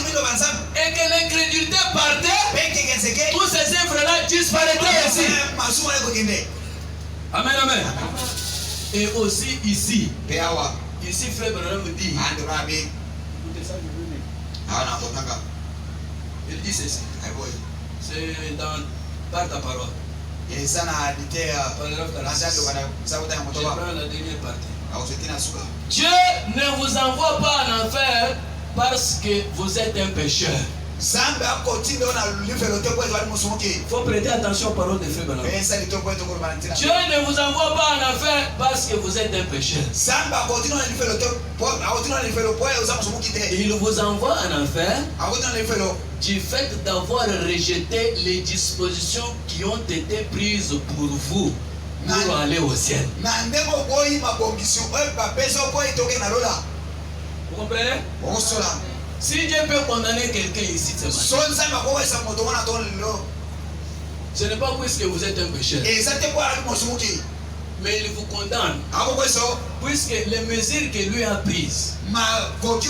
et que l'incrédulité partait, tous ces œuvres-là disparaîtraient ici. Amen, amen. Et aussi ici, frère Branham dit, il dit ceci. C'est par ta parole. Je prends la dernière partie. Dieu ne vous envoie pas en enfer parce que vous êtes un pécheur. Il faut prêter attention aux paroles de frère Branham. Dieu ne vous envoie pas en enfer parce que vous êtes un pécheur. Il vous envoie en enfer du fait d'avoir rejeté les dispositions qui ont été prises pour vous pour aller au ciel. Vous comprenez? Si Dieu peut condamner quelqu'un ici, c'est mal. Ce n'est pas puisque vous êtes un pécheur. Mais il vous condamne. Puisque les mesures que lui a prises pour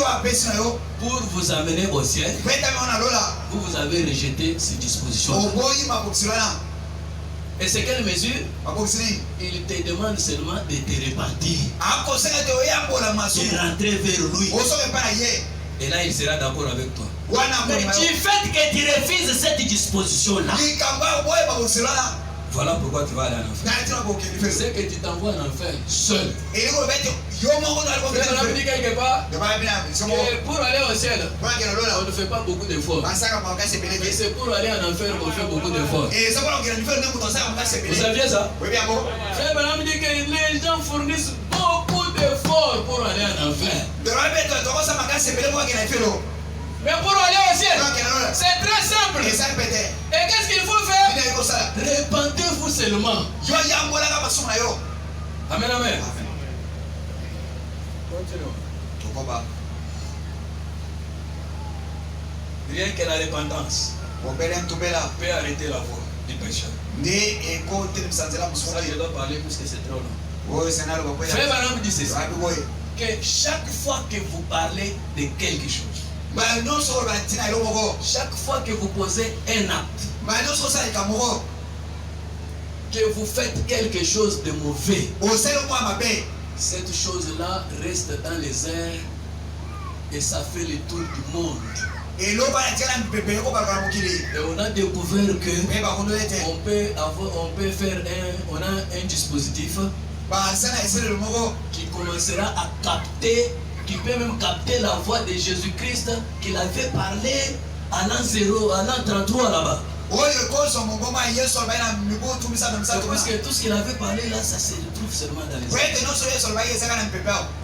vous amener au ciel, vous avez rejeté ces dispositions. Et c'est quelle mesure? Il te demande seulement de te repentir, de rentrer vers lui. Et là, il sera d'accord avec toi. Mais du fait que tu refuses cette disposition-là, Voilà pourquoi tu vas aller en enfer. C'est que tu t'envoies en enfer seul. Je me dis quelque part que pour aller au ciel, on ne fait pas beaucoup d'efforts. Mais c'est pour aller en enfer qu'on fait beaucoup d'efforts. Vous saviez ça? Frère Branham dit que les gens fournissent beaucoup d'efforts pour aller en enfer. Mais pour aller au ciel, c'est très simple. Et qu'est-ce qu'il faut faire? Répentez-vous seulement. Amen, amen. Continuons. Rien que la repentance peut arrêter la voie du pécheur. Ça, je dois parler parce que c'est trop long. Frère Branham dit ceci, que chaque fois que vous parlez de quelque chose, chaque fois que vous posez un acte, que vous faites quelque chose de mauvais, cette chose-là reste dans les airs et ça fait le tour du monde. Et on a découvert que on peut faire un dispositif qui commencera à capter, qui peut même capter la voix de Jésus-Christ qu'il avait parlé à l'an 0, à l'an 33 là-bas. Parce que tout ce qu'il avait parlé là, ça se retrouve seulement dans les airs.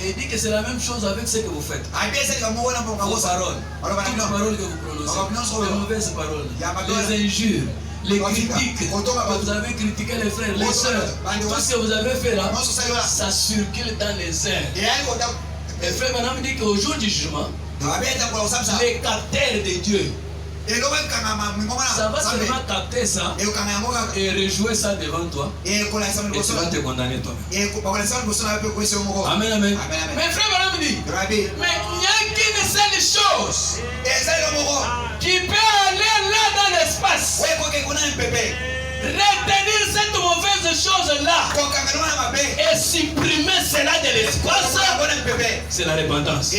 Et il dit que c'est la même chose avec ce que vous faites. Vos paroles, toutes les paroles que vous prononcez, les mauvaises paroles, les injures, les critiques, que vous avez critiqué les frères, les sœurs, tout ce que vous avez fait là, ça circule dans les airs. Et frère Branham dit qu'au jour du jugement, les capteurs de Dieu, ça va seulement capter ça et rejouer ça devant toi et tu vas te condamner toi-même. Amen, amen. Mais frère Branham dit, mais il n'y a qu'une seule chose qui peut aller là dans l'espace, retenir cette mauvaise chose-là et supprimer cela de l'espace, c'est la repentance.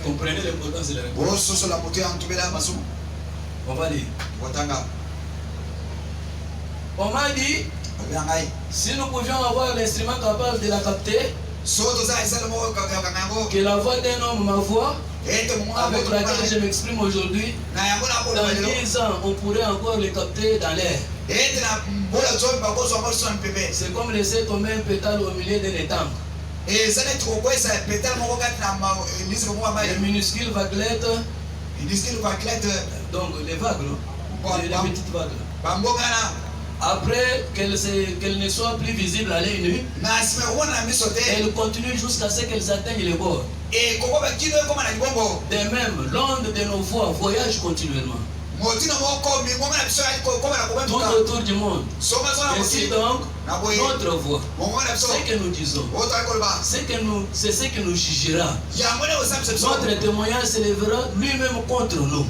Comprenez l'importance de la repentance. On va dire. On m'a dit, si nous pouvions avoir l'instrument capable de la capter, que la voix d'un homme, ma voix, avec laquelle je m'exprime aujourd'hui, dans 10 ans, on pourrait encore le capter dans l'air. C'est comme laisser tomber un pétale au milieu d'un étang. Les minuscules vaguelettes, donc les vagues, les petites vagues. Après qu'elles ne soient plus visibles à l'œil nu, elles continuent jusqu'à ce qu'elles atteignent les bords. De même, l'onde de nos voix voyage continuellement tout autour du monde. Ainsi donc, notre voix, ce que nous disons, c'est ce que nous jugera. Notre témoignage s'élèvera lui-même contre nous.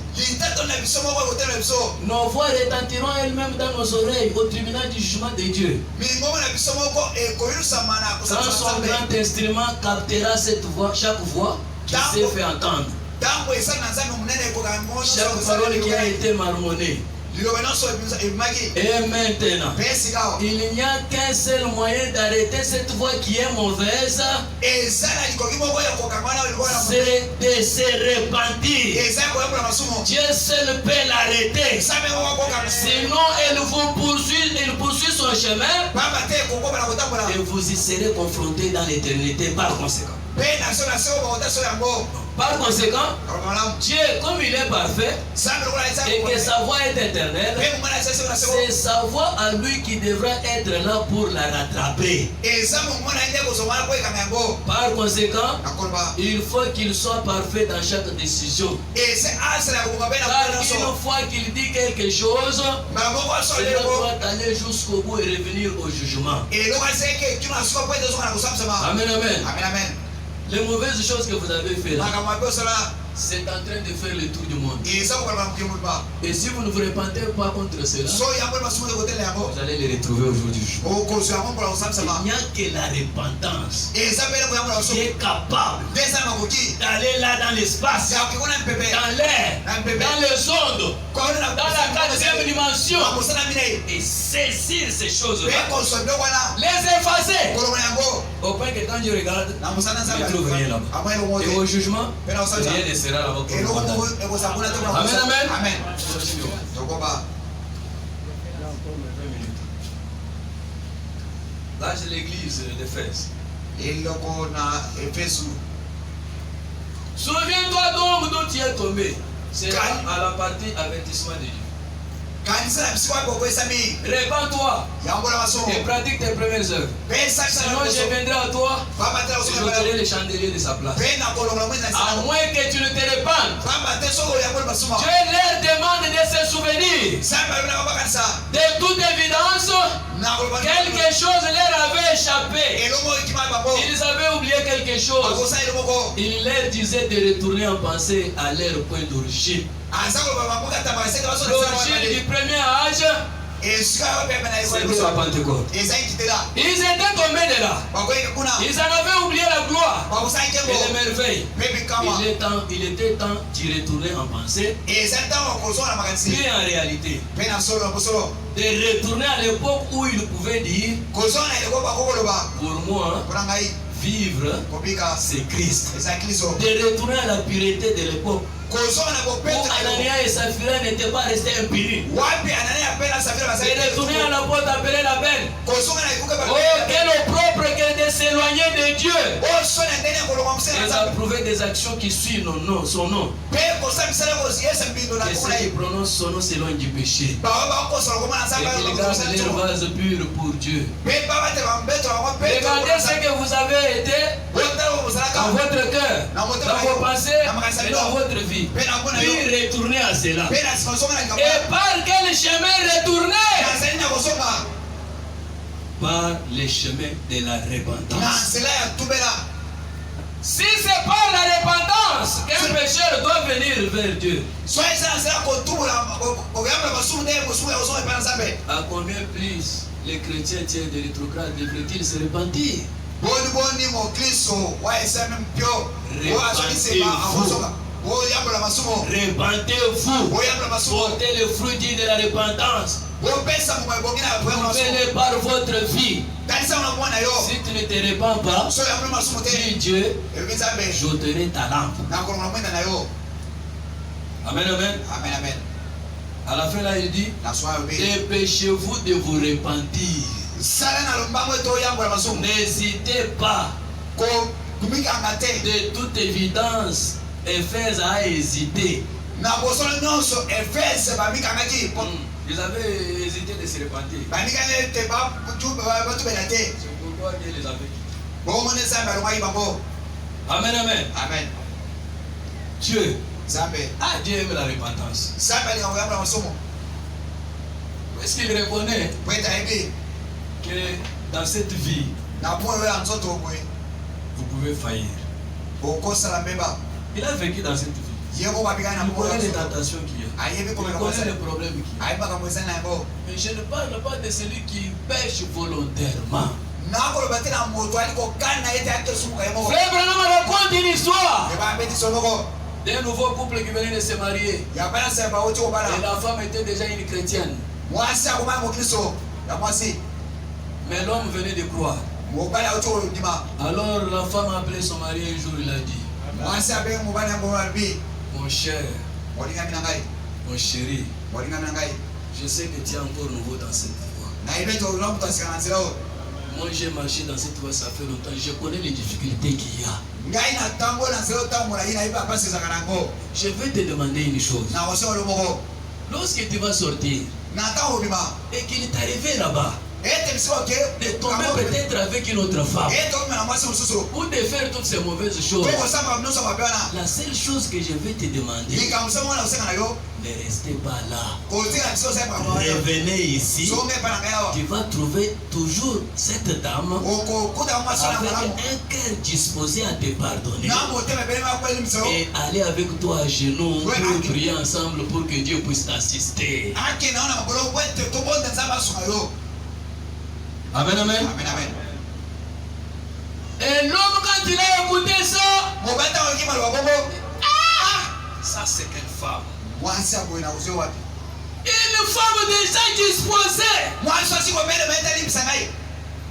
Nos voix retentiront elles-mêmes dans nos oreilles au tribunal du jugement de Dieu. Quand son grand instrument captera cette voix, chaque voix qui s'est fait entendre, chaque parole qui a été marmonnée. Et maintenant, il n'y a qu'un seul moyen d'arrêter cette voix qui est mauvaise, c'est de se repentir. Dieu seul peut l'arrêter. Sinon, il poursuit son chemin et vous y serez confrontés dans l'éternité par conséquent. Par conséquent, Dieu, comme il est parfait et que sa voix est éternelle, c'est sa voix à lui qui devra être là pour la rattraper. Par conséquent, il faut qu'il soit parfait dans chaque décision. Car une fois qu'il dit quelque chose, il doit aller jusqu'au bout et revenir au jugement. Amen, amen. Les mauvaises choses que vous avez faites là, c'est en train de faire le tour du monde. Et si vous ne vous repentez pas contre cela, vous allez les retrouver aujourd'hui. Il n'y a que la repentance qui est capable d'aller là dans l'espace, dans l'air, dans les ondes, dans la attention et saisir ces choses-là. Les effacer. Au point que quand je regarde, je ne trouve rien là-bas. Et au jugement, rien ne sera là-bas pour nous condamner. Amen, amen. Amen. Là, j'ai l'église d'Éphèse. Souviens-toi donc d'où tu es tombé. C'est là à la partie avertissement de Dieu. Répands-toi et pratique tes premières œuvres. Sinon, je viendrai à toi et j'ôterai les chandeliers de sa place. À moins que tu ne te répandes, Dieu leur demande de se souvenir. De toute évidence, quelque chose leur avait échappé. Ils avaient oublié quelque chose. Il leur disait de retourner en pensée à leur point d'origine. L'origine du premier âge, c'était la Pentecôte. Ils étaient tombés de là. Ils en avaient oublié la gloire et les merveilles. Il était temps d'y retourner en pensée. Puis en réalité, de retourner à l'époque où ils pouvaient dire, pour moi, vivre, c'est Christ. De retourner à la pureté de l'époque. Où Anania et Saphira n'étaient pas restés impunis. Et retourner à la porte appelée la belle. Oh, quel opprobre que de s'éloigner de Dieu. Ils approuvaient des actions qui suivent son nom. Et ceux qui prononcent son nom s'éloignent du péché. Et qu'ils gardent leur vase pur pour Dieu. Regardez ce que vous avez été dans votre cœur, dans vos pensées et dans votre vie. Puis retourner à cela. Et par quel chemin retourner? Par les chemins de la repentance. Si c'est par la repentance qu'un pécheur doit venir vers Dieu, à combien plus les chrétiens tiers de rétrograde devraient-ils se repentir? Repentez-vous. Portez le fruit de la repentance. Faites-le par votre vie. Si tu ne te répands pas, dis Dieu, j'ôterai ta lampe. Amen, amen. À la fin là, il dit, dépêchez-vous de vous repentir. N'hésitez pas. De toute évidence, Éphèse a hésité. Ils avaient hésité de se repentir. C'est pourquoi Dieu les avait quittés. Amen, amen. Dieu. Dieu aime la repentance. Est-ce qu'il reconnaît que dans cette vie, vous pouvez faillir? Il a vécu dans cette vie. Il connaît les tentations qu'il y a. Il connaît les problèmes qu'il y a. Mais je ne parle pas de celui qui pêche volontairement. Frère Branham raconte une histoire d'un nouveau couple qui venait de se marier. Et la femme était déjà une chrétienne. Mais l'homme venait de croire. Alors la femme a appelé son mari un jour, il a dit, mon cher, mon chéri, je sais que tu es encore nouveau dans cette voie. Moi j'ai marché dans cette voie, ça fait longtemps, je connais les difficultés qu'il y a. Je vais te demander une chose. Lorsque tu vas sortir et qu'il t'arrive là-bas, de tomber peut-être avec une autre femme ou de faire toutes ces mauvaises choses, la seule chose que je vais te demander, ne restez pas là. Revenez ici. Tu vas trouver toujours cette dame avec un cœur disposé à te pardonner et aller avec toi à genoux pour prier ensemble pour que Dieu puisse t'assister. Amen, amen. Et l'homme, quand il a écouté ça, ça c'est quelle femme. Une femme déjà disposée.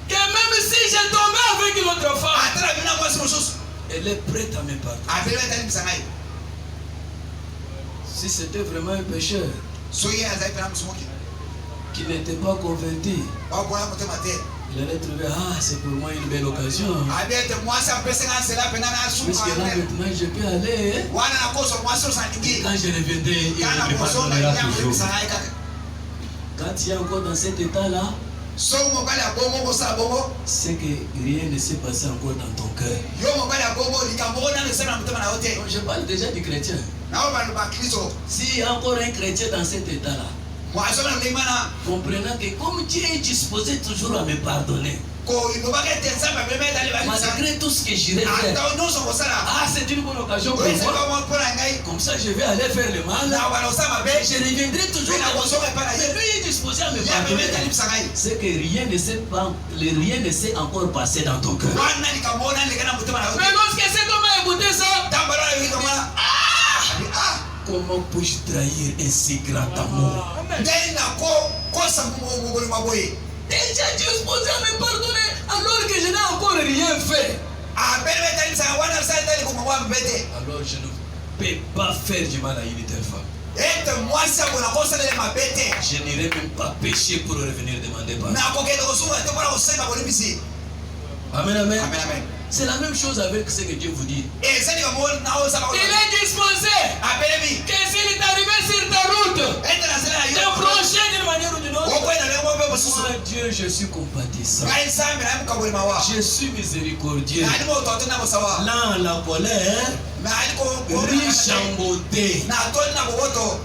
Que même si j'ai tombé avec une autre femme, elle est prête à me pardonner. Si c'était vraiment un pécheur qui n'était pas converti, il allait trouver, c'est pour moi une belle occasion. Puisque là maintenant je peux aller. Et quand je reviendrai, il me pardonnera toujours. Quand tu es encore dans cet état-là, c'est que rien ne s'est passé encore dans ton cœur. Donc, je parle déjà du chrétien. S'il y a encore un chrétien dans cet état-là, comprenant que comme Dieu est disposé toujours à me pardonner, malgré tout ce que j'irai faire, c'est une bonne occasion pour moi. Comme ça, je vais aller faire le mal. Je reviendrai toujours. Mais lui est disposé à me pardonner. C'est que rien ne s'est encore passé dans ton cœur. Mais lorsque cet homme a écouté ça, comment puis-je trahir un si grand amour? Déjà disposé à me pardonner alors que je n'ai encore rien fait. Alors je ne peux pas faire du mal à une telle femme. Je n'irai même pas pécher pour revenir demander pardon. Amen, amen. C'est la même chose avec ce que Dieu vous dit. Il est disposé que s'il est arrivé sur ta route, de prochaine d'une manière ou d'une autre, moi Dieu, je suis compatissant. Je suis miséricordieux. Là, la colère, riche en beauté,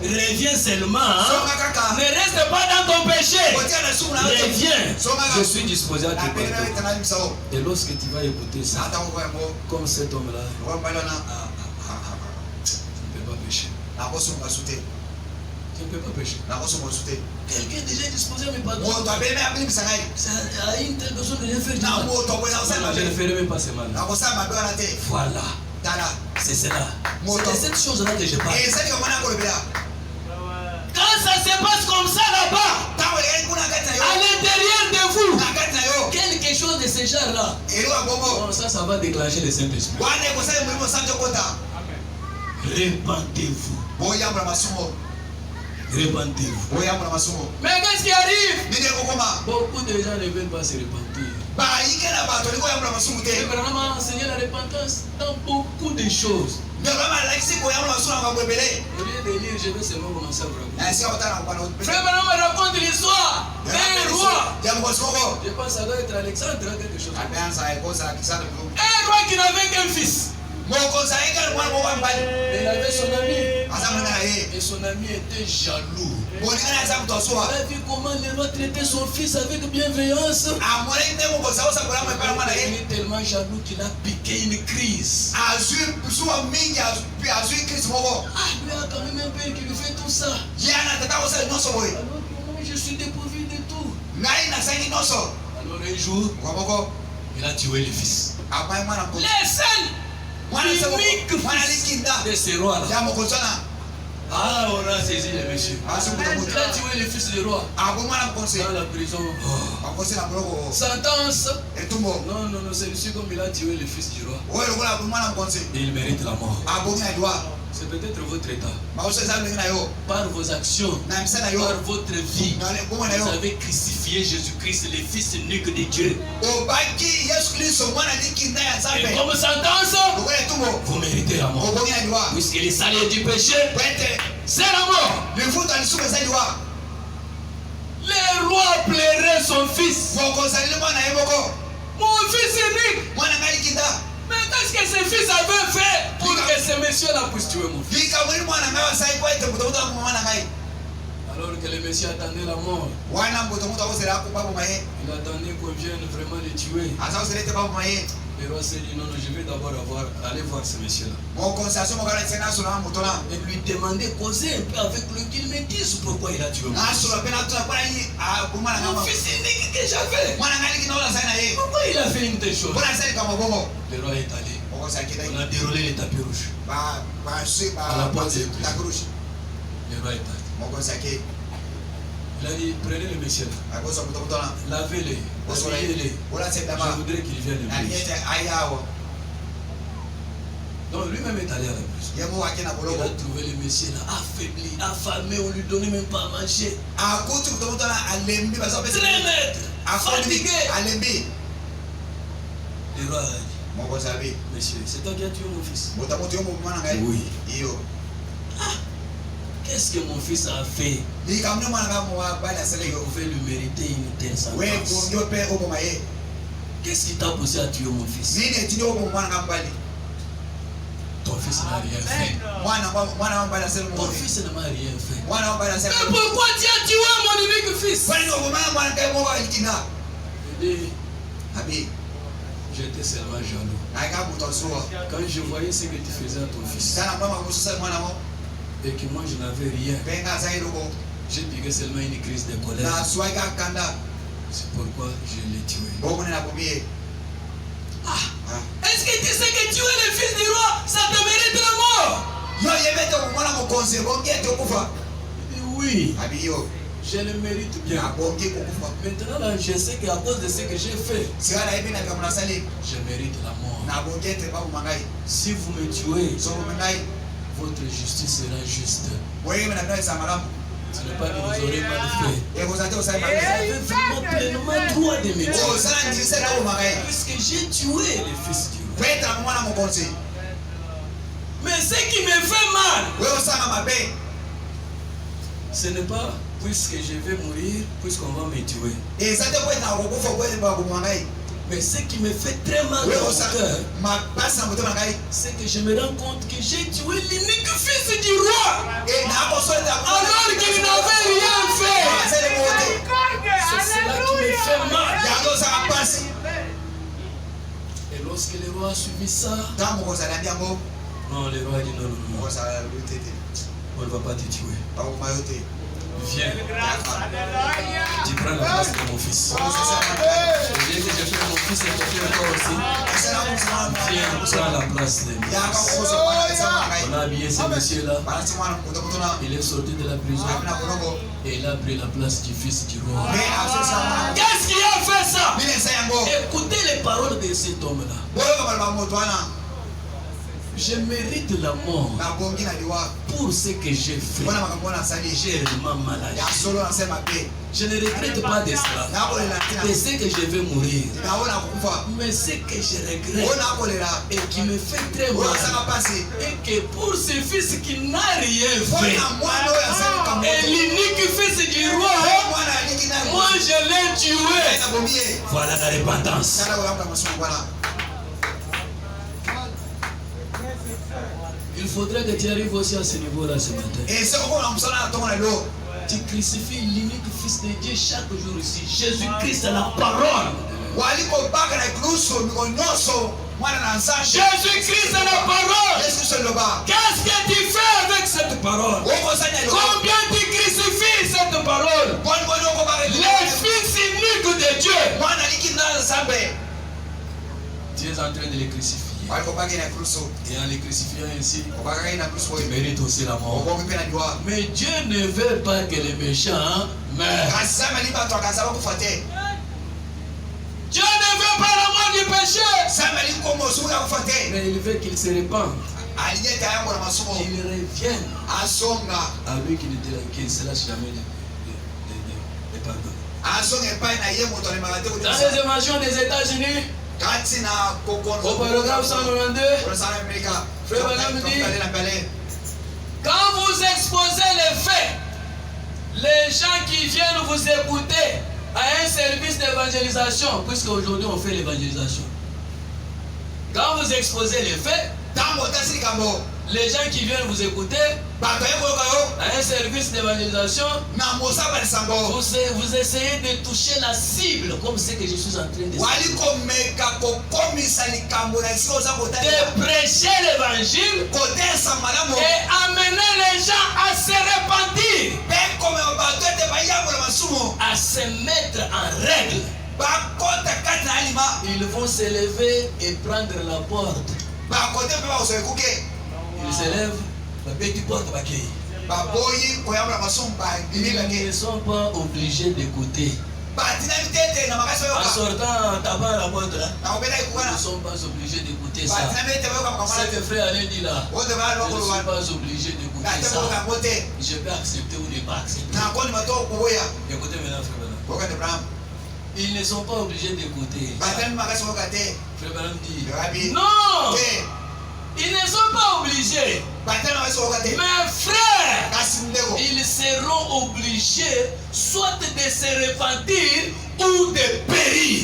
reviens seulement. Ne reste pas dans ton péché. Reviens. Je suis disposé à te pardonner. Et lorsque tu vas écouter ça, comme cet homme-là, tu ne peux pas pécher. Tu ne peux pas pécher. Quelqu'un déjà disposé à me pardonner. Ça a une telle personne de rien faire du mal. Je ne ferai même pas ce mal. Voilà. C'est cela. C'est de cette chose-là que je parle. Quand ça se passe comme ça là-bas, à l'intérieur de vous, quelque chose de ce genre-là, ça va déclencher le Saint-Esprit. Répandez-vous. Répandez-vous. Mais qu'est-ce qui arrive? Beaucoup de gens ne veulent pas se repentir. Abraham a enseigné la repentance dans beaucoup de choses. Au lieu de lire, je vais seulement commencer à raconter. Frère Abraham raconte l'histoire d'un roi. Je pense que ça doit être Alexandre, quelque chose. Un roi qui n'avait qu'un fils. Il avait son ami. Et son ami était jaloux. Il a vu comment le roi traitait son fils avec bienveillance. Il était tellement jaloux qu'il a piqué une crise. Lui a quand même un père qui lui fait tout ça. Alors que moi je suis dépourvu de tout. Alors un jour, il a tué le fils. Les scènes de ce roi-là. On a saisi le monsieur. Il a tué le fils du roi. Dans la prison. Sentence. Non, celui-ci, comme il a tué le fils du roi, il mérite la mort. C'est peut-être votre état. Par vos actions, par votre vie, vous avez crucifié Jésus-Christ, le Fils unique de Dieu. Et comme sentence, vous méritez la mort. Puisque le salaire du péché, c'est la mort. Le roi plairait son fils. Mon fils unique. Mais qu'est-ce que ce fils avait fait pour que ce monsieur-là puisse tuer mon fils? Alors que le monsieur attendait la mort, il attendait qu'on vienne vraiment le tuer. Le roi s'est dit non, je vais d'abord aller voir ce monsieur-là. Et lui demander, causer un peu avec lui, qu'il me dise pourquoi il a tué mon fils. Mon fils unique que j'avais. Pourquoi il a fait une telle chose? Le roi est allé. On a déroulé les tapis rouges. À la porte de l'église. Le roi est allé. Il a dit, prenez le monsieur là. Lavez-les. Habillez-les. Je voudrais qu'il vienne le plus. Donc lui-même est allé à la prison. Il a trouvé le monsieur là, affaibli, affamé, on lui donnait même pas à manger. 3 mètres, fatigué. Le roi a dit, monsieur, c'est toi qui as tué mon fils. Oui. Qu'est-ce que mon fils a fait? Vous pouvez lui mériter une telle sentence. Qu'est-ce qui t'a poussé à tuer mon fils? Ton fils n'a rien fait. Ton fils n'a rien fait. Mais pourquoi tu as tué mon unique fils? J'étais seulement jaloux. Quand je voyais ce que tu faisais à ton fils et que moi je n'avais rien, j'ai piqué seulement une crise de colère. C'est pourquoi je l'ai tué. Est-ce que tu sais que tuer le fils du roi, ça te mérite la mort? Oui, je le mérite bien. Maintenant là, je sais qu'à cause de ce que j'ai fait, je mérite la mort. Si vous me tuez, votre justice sera juste. Ce n'est pas que vous aurez mal fait. Vous avez vraiment pleinement droit de me tuer. Puisque j'ai tué le fils du roi. Mais ce qui me fait mal, ce n'est pas puisque je vais mourir, puisqu'on va me tuer. Mais ce qui me fait très mal dans mon cœur, c'est que je me rends compte que j'ai tué l'unique fils du roi, alors qu'il n'avait rien fait. C'est cela qui me fait mal. Et lorsque le roi a suivi ça, non, le roi a dit non, on ne va pas te tuer. Viens. Tu prends la place de mon fils. Je dis que j'ai fait mon fils et que tu es encore aussi. Viens, prends la place de mon fils. On a habillé ce monsieur-là. Il est sorti de la prison et il a pris la place du fils du roi. Qu'est-ce qui a fait ça? Écoutez les paroles de cet homme-là. Je mérite la mort pour ce que j'ai fait. J'ai réellement mal agi. Je ne regrette pas de cela, de ce que je vais mourir. Mais ce que je regrette et qui me fait très mal, et que pour ce fils qui n'a rien fait, et l'unique fils du roi, moi je l'ai tué. Voilà la repentance. Il faudrait que tu arrives aussi à ce niveau-là ce matin. Tu crucifies l'unique fils de Dieu chaque jour ici. Jésus-Christ est la parole. Jésus-Christ est la parole. Qu'est-ce que tu fais avec cette parole? Combien tu crucifies cette parole? Le fils unique de Dieu. Tu es en train de les crucifier. Et en les crucifiant ainsi, tu mérites aussi la mort. Mais Dieu ne veut pas que les méchants meurent. Dieu ne veut pas la mort du péché. Mais il veut qu'il se répande. Qu'il revienne à lui qui ne se lâche jamais de pardon. Dans les évasions des États-Unis, au paragraphe 192, Frère Branham dit, quand vous exposez les faits, les gens qui viennent vous écouter à un service d'évangélisation, puisque aujourd'hui on fait l'évangélisation, quand vous exposez les faits, les gens qui viennent vous écouter à un service d'évangélisation, vous essayez de toucher la cible, comme ce que je suis en train de dire. De prêcher l'évangile et amener les gens à se repentir, à se mettre en règle. Ils vont se lever et prendre la porte. Ils se lèvent, la petite porte va accueillir. Ils ne sont pas obligés d'écouter. En sortant, tapant la porte là, ils ne sont pas obligés d'écouter ça. Ce que frère Alain dit là, je ne suis pas obligé d'écouter ça. Je peux accepter ou ne pas accepter. Écoutez maintenant, frère Branham. Ils ne sont pas obligés d'écouter. Frère Branham dit, non! Ils ne sont pas obligés. Mais frère, ils seront obligés soit de se repentir ou de périr.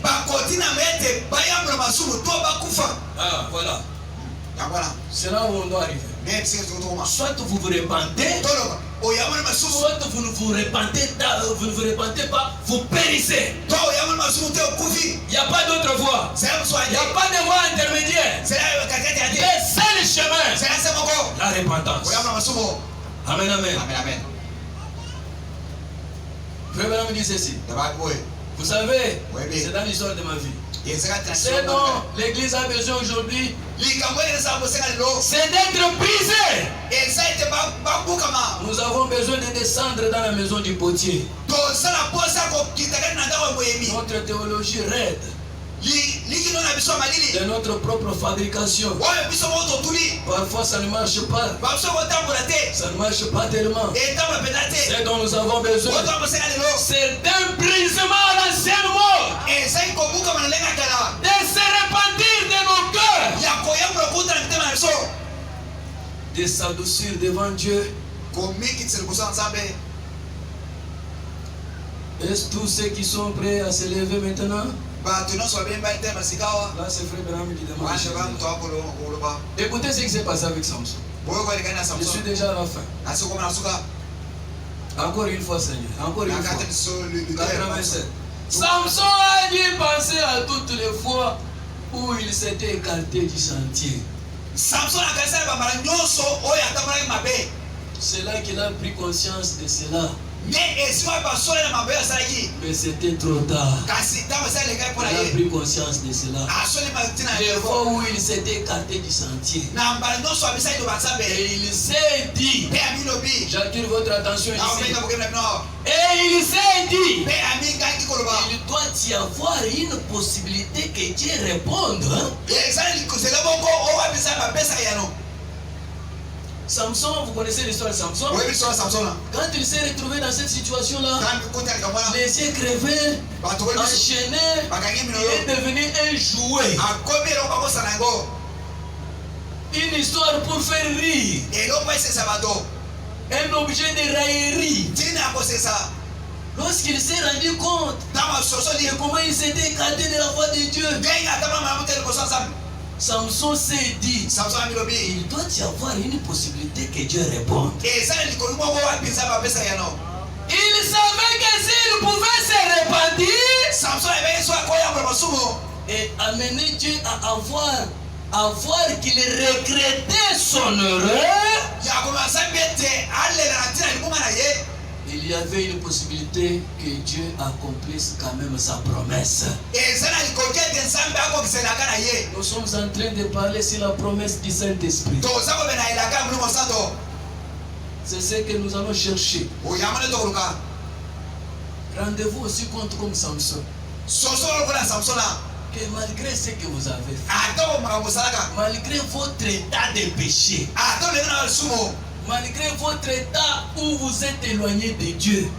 Ah, voilà. C'est là où on doit arriver. Soit vous vous repentez, soit vous ne vous repentez pas, vous périssez. Il n'y a pas d'autre voie. Il n'y a pas de voie intermédiaire. Le seul chemin, la repentance. Amen, amen. Frère Branham dit ceci. Vous savez, c'est dans l'histoire de ma vie. C'est dont l'église a besoin aujourd'hui, c'est d'être brisé. Nous avons besoin de descendre dans la maison du potier. Notre théologie raide de notre propre fabrication. Parfois ça ne marche pas. Ça ne marche pas tellement. C'est dont nous avons besoin. C'est d'un brisement à l'ancienne mort. De se repentir de nos cœurs. De s'adoucir devant Dieu. Est-ce tous ceux qui sont prêts à se lever maintenant? Là, c'est frère Branham qui demande. Écoutez ce qui s'est passé avec Samson. Je suis déjà à la fin. Encore une fois, Seigneur. Encore une fois. 87. Samson a dû penser à toutes les fois où il s'était écarté du sentier. C'est là qu'il a pris conscience de cela. Mais c'était trop tard. Il a pris conscience de cela. Les fois où il s'était écarté du sentier. Et il s'est dit, j'attire votre attention ici. Et il s'est dit, il doit y avoir une possibilité que Dieu réponde. Samson, vous connaissez l'histoire de Samson? Oui, l'histoire de Samson. Quand il s'est retrouvé dans cette situation-là, les yeux crevés, enchaîné, il est devenu un jouet. Une histoire pour faire rire. Un objet de raillerie. Lorsqu'il s'est rendu compte de comment il s'était écarté de la voie de Dieu, Samson s'est dit, il doit y avoir une possibilité que Dieu réponde. Il savait que s'il pouvait se repentir et amener Dieu à avoir qu'il regrettait son erreur, il y avait une possibilité que Dieu accomplisse quand même sa promesse. Nous sommes en train de parler sur la promesse du Saint-Esprit. C'est ce que nous allons chercher. Rendez-vous aussi compte comme Samson. Que malgré ce que vous avez fait, malgré votre état de péché, malgré votre état où vous êtes éloigné de Dieu,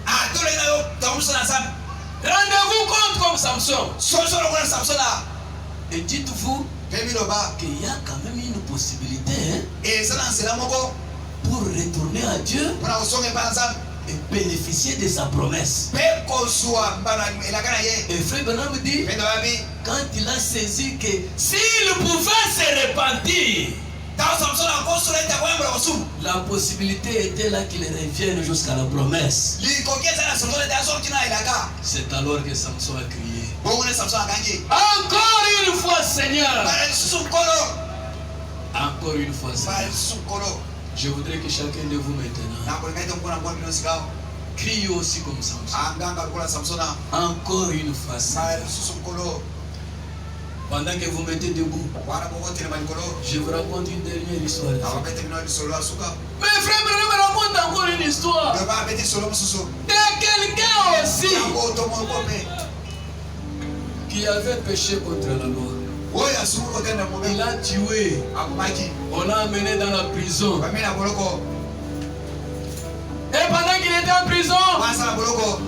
rendez-vous compte comme Samson. Et dites-vous qu'il y a quand même une possibilité pour retourner à Dieu et bénéficier de sa promesse. Et frère Branham dit, quand il a saisi que s'il pouvait se repentir, la possibilité était là qu'il revienne jusqu'à la promesse. C'est alors que Samson a crié, encore une fois Seigneur, encore une fois Seigneur. Je voudrais que chacun de vous maintenant crie aussi comme Samson. Encore une fois Seigneur. Pendant que vous mettez debout, je vous raconte une dernière histoire. Mais frère Branham raconte raconte encore une histoire de quelqu'un aussi qui avait péché contre la loi. Il a tué. On l'a amené dans la prison. Et pendant qu'il était en prison,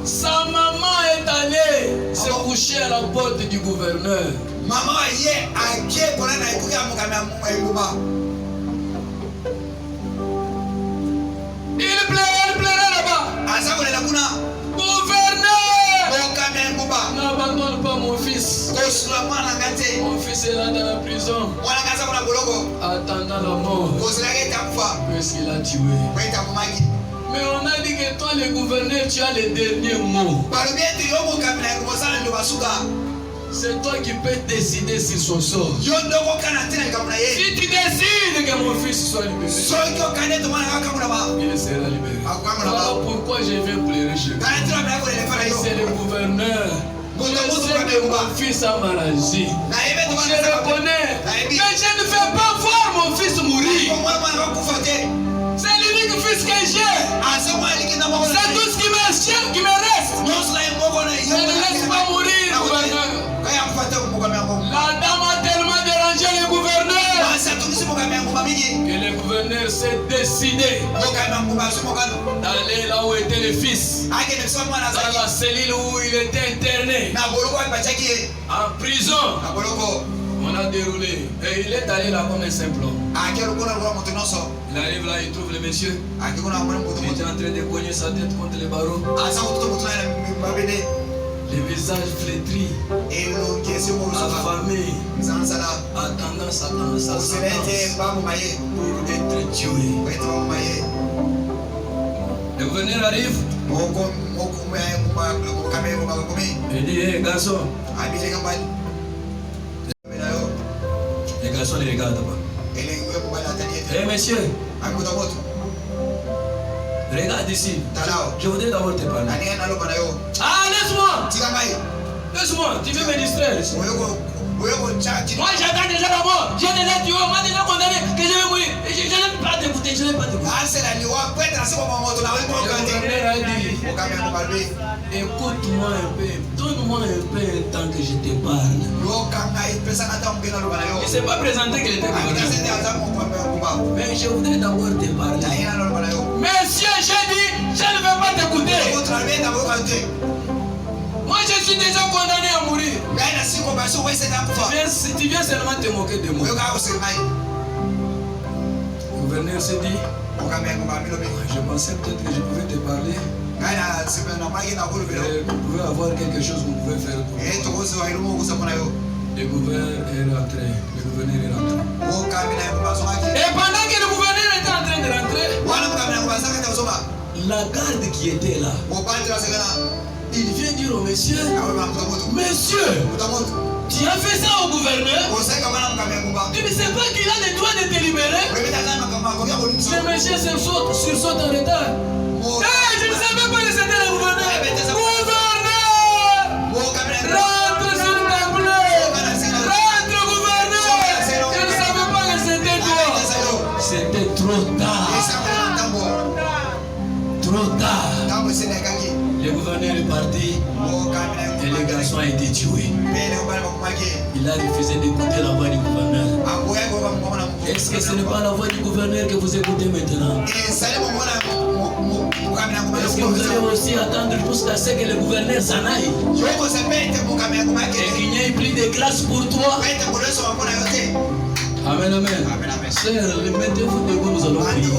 sa maman est allée se coucher à la porte du gouverneur. Il pleurait là-bas. Gouverneur, n'abandonne pas mon fils. Mon fils est là dans la prison, attendant la mort, puisqu'il a tué. Mais on a dit que toi, le gouverneur, tu as les derniers mots. C'est toi qui peux décider sur son sort. Si tu décides que mon fils soit libéré, il sera libéré. Voilà pourquoi je viens pleurer chez vous. C'est le gouverneur. Je sais que mon fils a maladie. Je reconnais. Mais je ne fais pas voir mon fils mourir. C'est l'unique fils que j'ai. C'est tout ce qui me reste. Je ne laisse pas mourir, gouverneur. La dame a tellement dérangé le gouverneur que le gouverneur s'est décidé d'aller là où était le fils, dans la cellule où il était interné, en prison. On a déroulé et il est allé là comme un simple homme. Il arrive là, il trouve le monsieur. Il était en train de cogner sa tête contre les barreaux. Le visage flétri, affamé, attendant sa sentence pour être tué. Le gouverneur arrive. Il dit, hé garçon. Les garçons ne regardent pas. Hé monsieur, regarde ici. Je voudrais d'abord te parler. Ah, laisse-moi. Laisse-moi, tu veux me distraire ici. Moi j'attends déjà la mort. J'ai déjà tué, on m'a déjà condamné que je vais mourir. Et je n'aime pas t'écouter, je n'aime pas t'écouter. Écoute-moi un peu, donne-moi un peu un temps que je te parle. Il ne s'est pas présenté qu'il était gouverneur. Mais je voudrais d'abord te parler. Monsieur, j'ai dit, je ne vais pas t'écouter. Moi je suis déjà condamné à mourir. Tu viens seulement te moquer de moi. Le gouverneur s'est dit, je pensais peut-être que je pouvais te parler. Vous pouvez avoir quelque chose que vous pouvez faire pour moi. Le gouverneur est rentré. Et pendant que le gouverneur était en train de rentrer, la garde qui était là, il vient dire au monsieur, monsieur, tu as fait ça au gouverneur? Tu ne sais pas qu'il a le droit de te libérer? Le monsieur sursaute en retard. Hey, je ne savais pas que c'était le gouverneur. Gouverneur, rentre s'il te plaît. Rentre, gouverneur. Je ne savais pas que c'était toi. C'était trop tard. Trop tard. Le gouverneur est parti et le garçon a été tué. Il a refusé d'écouter la voix du gouverneur. Est-ce que ce n'est pas la voix du gouverneur que vous écoutez maintenant? Est-ce que vous allez aussi attendre jusqu'à ce que le gouverneur s'en aille et qu'il n'y ait plus de grâce pour toi? Amen, amen. Sœur, mettez-vous debout, nous allons prier.